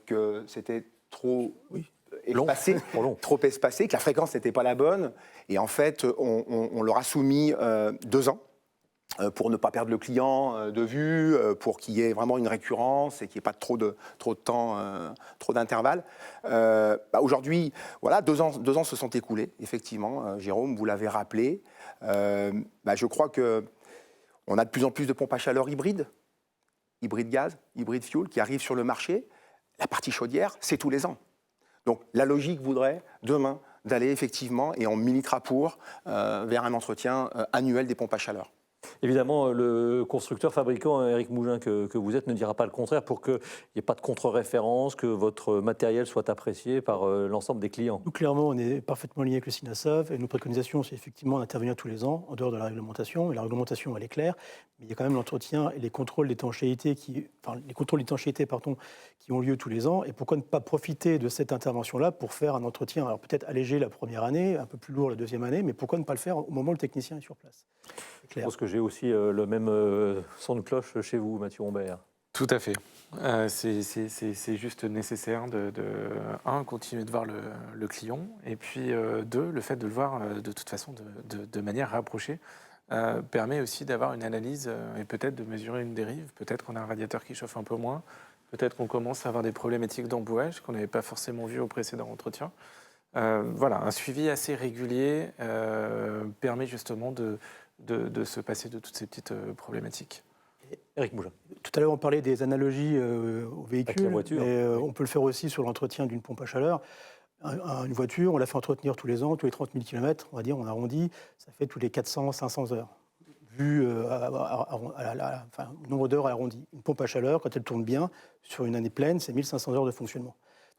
S4: que c'était trop espacé, trop espacé, que la fréquence n'était pas la bonne. Et en fait, on leur a soumis 2 ans pour ne pas perdre le client de vue, pour qu'il y ait vraiment une récurrence et qu'il n'y ait pas trop de temps, trop d'intervalles. Aujourd'hui, voilà, 2 ans se sont écoulés, effectivement. Jérôme, vous l'avez rappelé. Je crois que on a de plus en plus de pompes à chaleur hybrides gaz, hybrides fuel, qui arrivent sur le marché. La partie chaudière, c'est tous les ans. Donc la logique voudrait, demain, d'aller effectivement, et on militera pour, vers un entretien annuel des pompes à chaleur.
S1: Évidemment, le constructeur, fabricant, Éric Mougin, que vous êtes, ne dira pas le contraire pour qu'il n'y ait pas de contre-référence, que votre matériel soit apprécié par l'ensemble des clients.
S3: Nous, clairement, on est parfaitement lié avec le SINASAV et nos préconisations, c'est effectivement d'intervenir tous les ans, en dehors de la réglementation. Et la réglementation, elle est claire, mais il y a quand même l'entretien et les contrôles d'étanchéité qui ont lieu tous les ans. Et pourquoi ne pas profiter de cette intervention-là pour faire un entretien, alors peut-être allégé la première année, un peu plus lourd la deuxième année, mais pourquoi ne pas le faire au moment où le technicien est sur place ?
S1: Je pense que j'ai aussi le même son de cloche chez vous, Mathieu Humbert.
S2: Tout à fait. C'est juste nécessaire de continuer de voir le client, et puis le fait de le voir de toute façon de manière rapprochée permet aussi d'avoir une analyse et peut-être de mesurer une dérive. Peut-être qu'on a un radiateur qui chauffe un peu moins, peut-être qu'on commence à avoir des problématiques d'embouage qu'on n'avait pas forcément vues au précédent entretien. Voilà, un suivi assez régulier permet justement de se passer de toutes ces petites problématiques.
S1: Éric Mougin.
S3: Tout à l'heure, on parlait des analogies aux véhicules,
S1: avec la voiture,
S3: mais on peut le faire aussi sur l'entretien d'une pompe à chaleur. Une voiture, on la fait entretenir tous les ans, tous les 30 000 km, on va dire, on arrondit, ça fait tous les 400-500 heures, vu le nombre d'heures arrondi. Une pompe à chaleur, quand elle tourne bien, sur une année pleine, c'est 1500 heures de fonctionnement.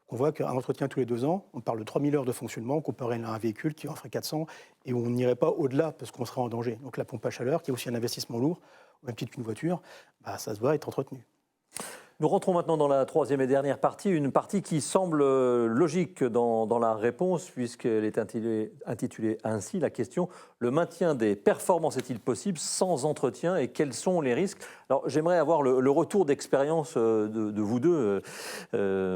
S3: On voit qu'un entretien tous les 2 ans, on parle de 3000 heures de fonctionnement comparé à un véhicule qui en ferait 400 et où on n'irait pas au-delà parce qu'on serait en danger. Donc la pompe à chaleur, qui est aussi un investissement lourd, au même titre qu'une voiture, ça se doit être entretenu.
S1: Nous rentrons maintenant dans la troisième et dernière partie, une partie qui semble logique dans la réponse, puisqu'elle est intitulée ainsi, la question « Le maintien des performances est-il possible sans entretien et quels sont les risques ?» Alors j'aimerais avoir le retour d'expérience de vous deux,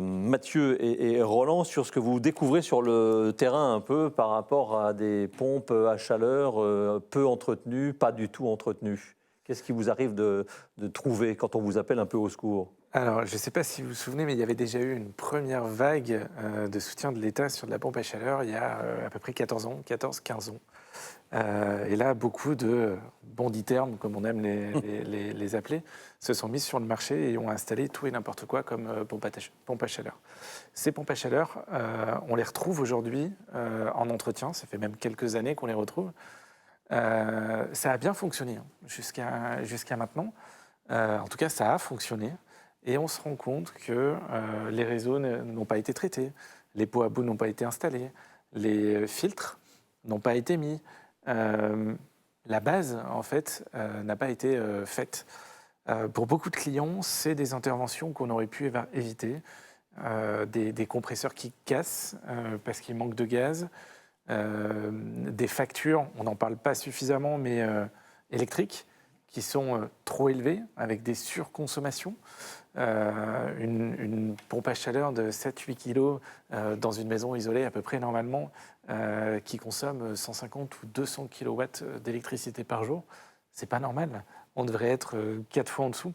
S1: Mathieu et Roland, sur ce que vous découvrez sur le terrain un peu par rapport à des pompes à chaleur peu entretenues, pas du tout entretenues. Qu'est-ce qui vous arrive de trouver quand on vous appelle un peu au secours ?
S2: Alors, je ne sais pas si vous vous souvenez, mais il y avait déjà eu une première vague de soutien de l'État sur de la pompe à chaleur il y a à peu près 14-15 ans. Et là, beaucoup de bonditermes, comme on aime les appeler, se sont mis sur le marché et ont installé tout et n'importe quoi comme pompe à chaleur. Ces pompes à chaleur, on les retrouve aujourd'hui en entretien, ça fait même quelques années qu'on les retrouve. Ça a bien fonctionné jusqu'à maintenant. En tout cas, ça a fonctionné. Et on se rend compte que les réseaux n'ont pas été traités, les pots à bout n'ont pas été installés, les filtres n'ont pas été mis. La base, en fait, n'a pas été faite. Pour beaucoup de clients, c'est des interventions qu'on aurait pu éviter. Des compresseurs qui cassent parce qu'il manque de gaz. Des factures, on n'en parle pas suffisamment, mais électriques, qui sont trop élevées, avec des surconsommations. Une pompe à chaleur de 7-8 kg dans une maison isolée à peu près normalement, qui consomme 150 ou 200 kW d'électricité par jour, c'est pas normal. On devrait être 4 fois en dessous.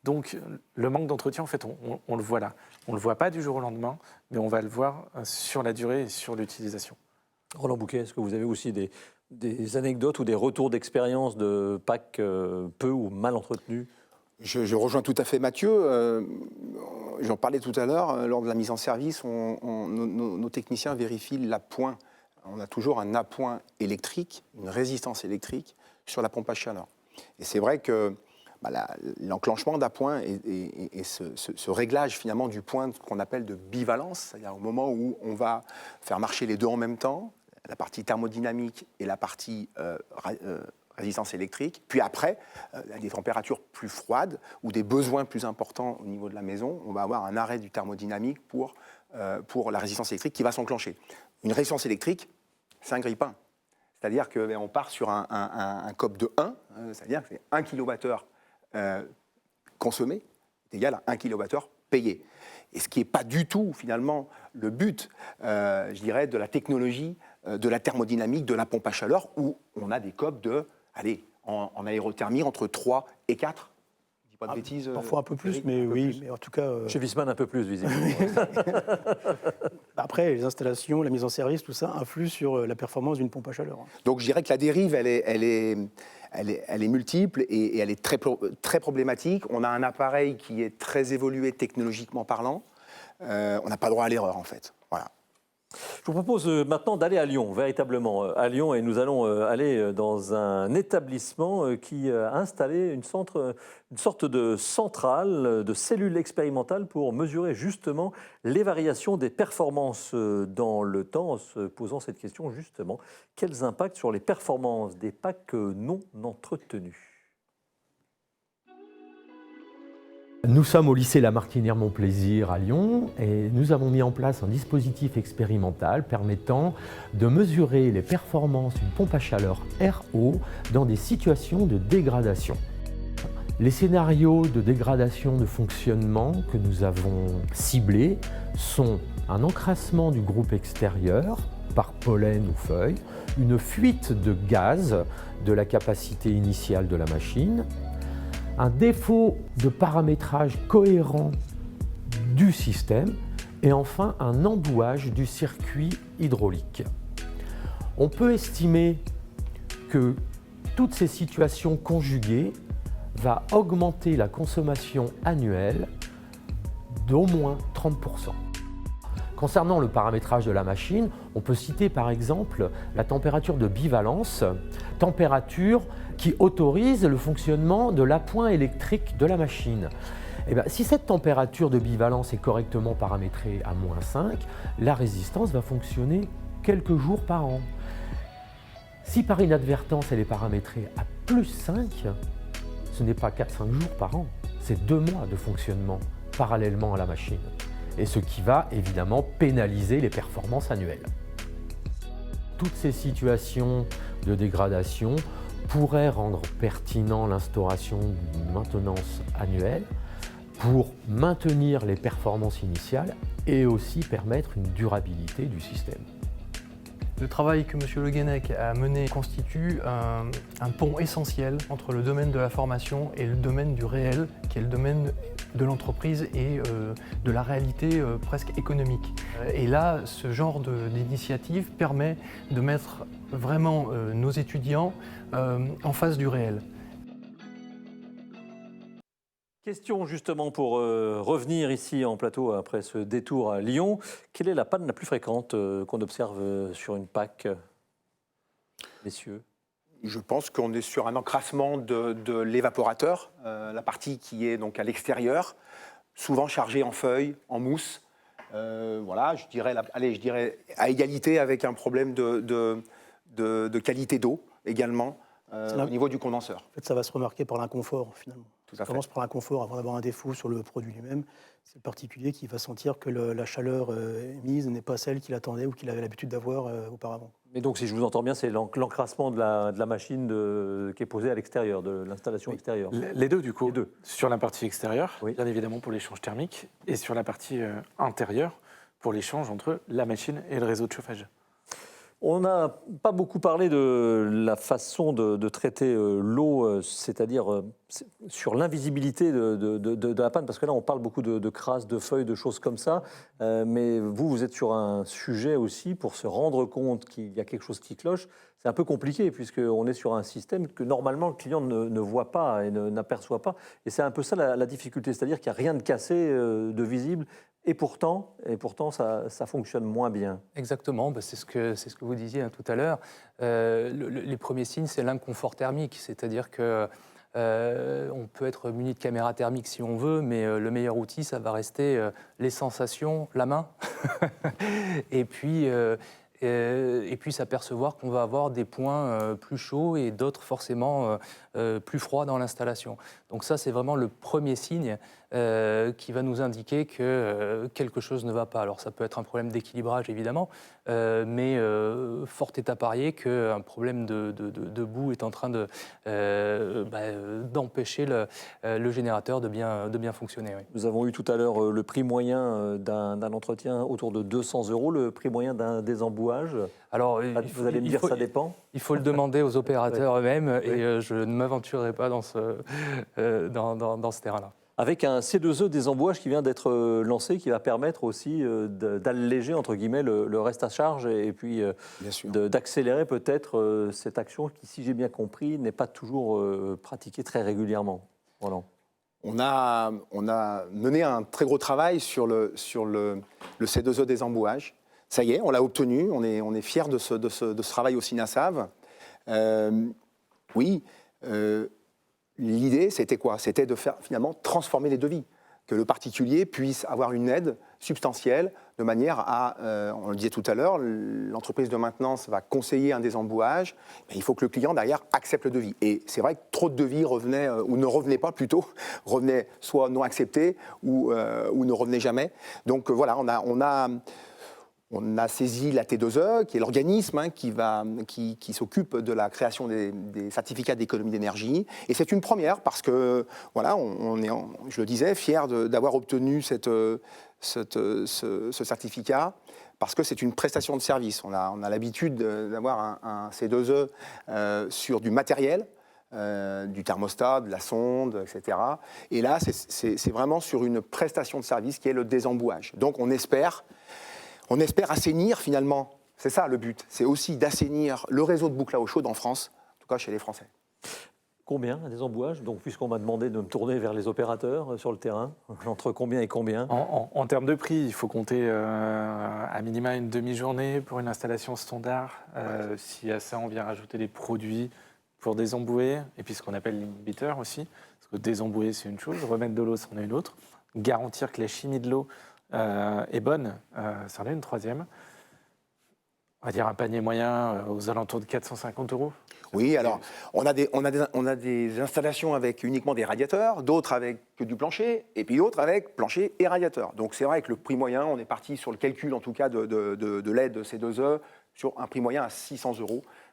S2: Donc le manque d'entretien, en fait, on le voit là. On ne le voit pas du jour au lendemain, mais on va le voir sur la durée et sur l'utilisation.
S1: Roland Bouquet, est-ce que vous avez aussi des anecdotes ou des retours d'expérience de packs peu ou mal entretenus ?
S4: Je rejoins tout à fait Mathieu. J'en parlais tout à l'heure. Lors de la mise en service, nos techniciens vérifient l'appoint. On a toujours un appoint électrique, une résistance électrique sur la pompe à chaleur. Et c'est vrai que l'enclenchement d'appoint et ce réglage finalement du point qu'on appelle de bivalence, c'est-à-dire au moment où on va faire marcher les deux en même temps, la partie thermodynamique et la partie résistance électrique, puis après, à des températures plus froides ou des besoins plus importants au niveau de la maison, on va avoir un arrêt du thermodynamique pour pour la résistance électrique qui va s'enclencher. Une résistance électrique, c'est un grille-pain. C'est-à-dire qu'on part sur un COP de 1, c'est-à-dire que c'est 1 kWh consommé est égal à 1 kWh payé. Et ce qui n'est pas du tout, finalement, le but, je dirais, de la technologie, de la thermodynamique, de la pompe à chaleur, où on a des COP de, allez, en aérothermie, entre 3 et 4. Je dis pas de bêtises.
S3: Parfois un peu plus,
S4: Eric,
S3: mais
S4: un peu
S3: oui,
S4: plus.
S3: mais en tout cas...
S1: Chez Wiesmann, un peu plus, visiblement.
S3: Après, les installations, la mise en service, tout ça influe sur la performance d'une pompe à chaleur.
S4: Donc je dirais que la dérive, elle est multiple et elle est très problématique. On a un appareil qui est très évolué technologiquement parlant. On n'a pas droit à l'erreur, en fait. Voilà.
S1: Je vous propose maintenant d'aller à Lyon, véritablement à Lyon, et nous allons aller dans un établissement qui a installé une sorte de centrale, de cellule expérimentale pour mesurer justement les variations des performances dans le temps, en se posant cette question justement, quels impacts sur les performances des packs non entretenus?
S8: Nous sommes au lycée Lamartinière-Montplaisir à Lyon et nous avons mis en place un dispositif expérimental permettant de mesurer les performances d'une pompe à chaleur RO dans des situations de dégradation. Les scénarios de dégradation de fonctionnement que nous avons ciblés sont un encrassement du groupe extérieur par pollen ou feuilles, une fuite de gaz de la capacité initiale de la machine, un défaut de paramétrage cohérent du système et enfin un embouage du circuit hydraulique. On peut estimer que toutes ces situations conjuguées vont augmenter la consommation annuelle d'au moins 30%. Concernant le paramétrage de la machine, on peut citer par exemple la température de bivalence, température qui autorise le fonctionnement de l'appoint électrique de la machine. Et bien, si cette température de bivalence est correctement paramétrée à -5, la résistance va fonctionner quelques jours par an. Si par inadvertance elle est paramétrée à +5, ce n'est pas 4-5 jours par an, c'est 2 mois de fonctionnement parallèlement à la machine. Et ce qui va évidemment pénaliser les performances annuelles. Toutes ces situations de dégradation pourraient rendre pertinent l'instauration d'une maintenance annuelle pour maintenir les performances initiales et aussi permettre une durabilité du système.
S5: Le travail que M. Le Guenec a mené constitue un pont essentiel entre le domaine de la formation et le domaine du réel, qui est le domaine de l'entreprise et de la réalité presque économique. Et là, ce genre d'initiative permet de mettre vraiment nos étudiants en face du réel.
S1: Question justement pour revenir ici en plateau après ce détour à Lyon. Quelle est la panne la plus fréquente qu'on observe sur une PAC, messieurs?
S4: Je pense qu'on est sur un encrassement de l'évaporateur, la partie qui est donc à l'extérieur, souvent chargée en feuilles, en mousse. Voilà, je dirais à égalité avec un problème de qualité d'eau également au niveau du condenseur.
S3: En fait, ça va se remarquer par l'inconfort, finalement. Ça
S4: Tout à fait.
S3: commence par l'inconfort avant d'avoir un défaut sur le produit lui-même. C'est le particulier qui va sentir que la chaleur émise n'est pas celle qu'il attendait ou qu'il avait l'habitude d'avoir auparavant.
S1: Mais donc, si je vous entends bien, c'est l'encrassement de la machine qui est posée à l'extérieur, de l'installation extérieure.
S2: Les deux, du coup.
S1: Les deux.
S2: Sur la partie extérieure,
S1: Oui.
S2: bien évidemment pour l'échange thermique, et sur la partie intérieure, pour l'échange entre la machine et le réseau de chauffage.
S1: On n'a pas beaucoup parlé de la façon de traiter l'eau, c'est-à-dire sur l'invisibilité de la panne, parce que là, on parle beaucoup de crasse, de feuilles, de choses comme ça, mais vous êtes sur un sujet aussi pour se rendre compte qu'il y a quelque chose qui cloche. C'est un peu compliqué, puisqu'on est sur un système que normalement le client ne voit pas et n'aperçoit pas. Et c'est un peu ça la difficulté, c'est-à-dire qu'il n'y a rien de cassé, de visible, et pourtant ça fonctionne moins bien.
S5: Exactement, c'est ce que vous disiez tout à l'heure. Les premiers signes, c'est l'inconfort thermique, c'est-à-dire que on peut être muni de caméra thermique si on veut, mais le meilleur outil, ça va rester les sensations, la main, et puis s'apercevoir qu'on va avoir des points plus chauds et d'autres forcément plus froids dans l'installation. Donc ça, c'est vraiment le premier signe qui va nous indiquer que quelque chose ne va pas. Alors ça peut être un problème d'équilibrage évidemment, mais fort est à parier qu'un problème de boue est en train d'empêcher le générateur de bien fonctionner. Oui.
S1: Nous avons eu tout à l'heure le prix moyen d'un entretien autour de 200 €, le prix moyen d'un désembouage.
S5: Alors,
S1: vous allez me dire ça dépend.
S5: Il faut le demander aux opérateurs eux-mêmes et je ne m'aventurerai pas dans ce terrain-là. Avec
S1: un C2E désembouage qui vient d'être lancé, qui va permettre aussi d'alléger, entre guillemets, le reste à charge et puis d'accélérer peut-être cette action qui, si j'ai bien compris, n'est pas toujours pratiquée très régulièrement. Voilà.
S4: On a mené un très gros travail sur le C2E désembouage. Ça y est, on l'a obtenu, on est fiers de ce travail au SINASAV. L'idée, c'était quoi? C'était de faire finalement transformer les devis, que le particulier puisse avoir une aide substantielle de manière à, on le disait tout à l'heure, l'entreprise de maintenance va conseiller un désembouage, mais il faut que le client derrière accepte le devis. Et c'est vrai que trop de devis revenaient, ou ne revenaient pas plutôt, revenaient soit non acceptés ou ne revenaient jamais. Donc voilà, on a saisi la T2E, qui est l'organisme qui s'occupe de la création des certificats d'économie d'énergie. Et c'est une première parce que, voilà, on est, je le disais, fiers d'avoir obtenu ce certificat parce que c'est une prestation de service. On a l'habitude d'avoir un C2E sur du matériel, du thermostat, de la sonde, etc. Et là, c'est vraiment sur une prestation de service qui est le désembouage. Donc on espère assainir finalement, c'est ça le but, c'est aussi d'assainir le réseau de boucle à eau chaude en France, en tout cas chez les Français.
S1: Combien des embouages? Donc, puisqu'on m'a demandé de me tourner vers les opérateurs sur le terrain, entre combien et combien?
S2: En termes de prix, il faut compter à minima une demi-journée pour une installation standard. Si à ça, on vient rajouter des produits pour désembouer, et puis ce qu'on appelle l'inhibiteur aussi, parce que désembouer, c'est une chose, remettre de l'eau, c'en est une autre. Garantir que la chimie de l'eau est bonne, c'en est une troisième. On va dire un panier moyen aux alentours de 450 €.
S4: Oui, alors on a des installations avec uniquement des radiateurs, d'autres avec que du plancher, et puis d'autres avec plancher et radiateur. Donc c'est vrai que le prix moyen, on est parti sur le calcul en tout cas de l'aide de C2E sur un prix moyen à 600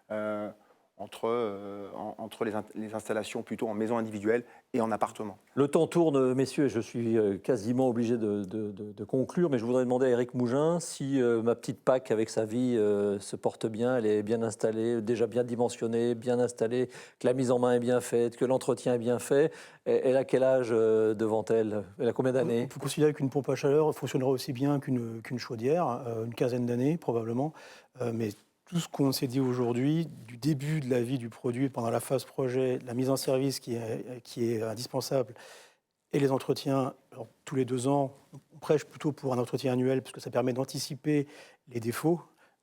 S4: € entre les installations plutôt en maison individuelle et en appartement.
S1: Le temps tourne, messieurs, et je suis quasiment obligé de conclure, mais je voudrais demander à Éric Mougin si ma petite PAC avec sa vie se porte bien, elle est bien installée, déjà bien dimensionnée, bien installée, que la mise en main est bien faite, que l'entretien est bien fait. Elle a quel âge devant elle? Elle a combien d'années?
S3: On peut considérer qu'une pompe à chaleur fonctionnera aussi bien qu'une chaudière, une quinzaine d'années probablement, mais tout ce qu'on s'est dit aujourd'hui, du début de la vie du produit, pendant la phase projet, la mise en service qui est indispensable, et les entretiens, alors, tous les 2 ans, on prêche plutôt pour un entretien annuel, parce que ça permet d'anticiper les défauts.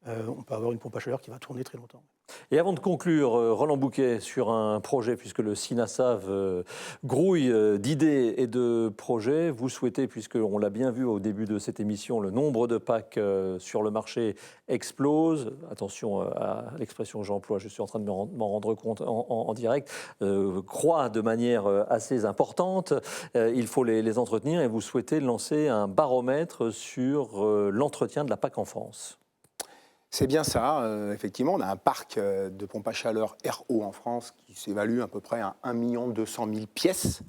S3: On peut avoir une pompe à chaleur qui va tourner très longtemps.
S1: Et avant de conclure, Roland Bouquet, sur un projet, puisque le SINASAV grouille d'idées et de projets, vous souhaitez, puisqu'on l'a bien vu au début de cette émission, le nombre de PAC sur le marché explose. Attention à l'expression que j'emploie, je suis en train de m'en rendre compte en direct, croît de manière assez importante. Il faut les entretenir et vous souhaitez lancer un baromètre sur l'entretien de la PAC en France.
S4: C'est bien ça, effectivement, on a un parc de pompes à chaleur RO en France qui s'évalue à peu près à 1 200 000 pièces,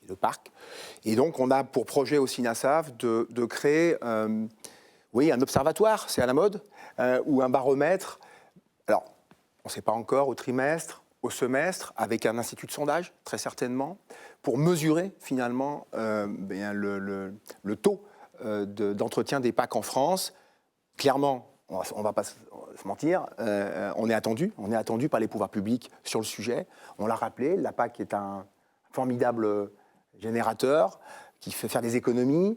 S4: le parc. Et donc on a pour projet au SINASAV de créer un observatoire, c'est à la mode, ou un baromètre, alors on ne sait pas encore, au trimestre, au semestre, avec un institut de sondage, très certainement, pour mesurer finalement le taux d'entretien des PAC en France. Clairement, on ne va pas se mentir, on est attendu par les pouvoirs publics sur le sujet. On l'a rappelé, la PAC est un formidable générateur qui fait faire des économies,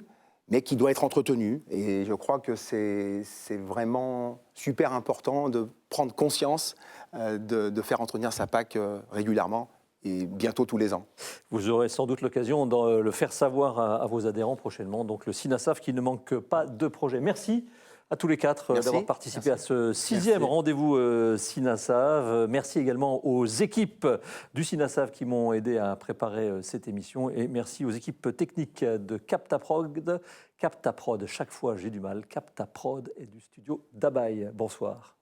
S4: mais qui doit être entretenu. Et je crois que c'est vraiment super important de prendre conscience de faire entretenir sa PAC régulièrement et bientôt tous les ans.
S1: Vous aurez sans doute l'occasion de le faire savoir à vos adhérents prochainement. Donc le SINASAV qui ne manque pas de projet. Merci À tous les quatre
S4: Merci.
S1: d'avoir participé à ce 6e rendez-vous Sinasav. Merci également aux équipes du Sinasav qui m'ont aidé à préparer cette émission. Et merci aux équipes techniques de Captaprod. Captaprod, chaque fois j'ai du mal. Captaprod et du studio d'Abaye. Bonsoir.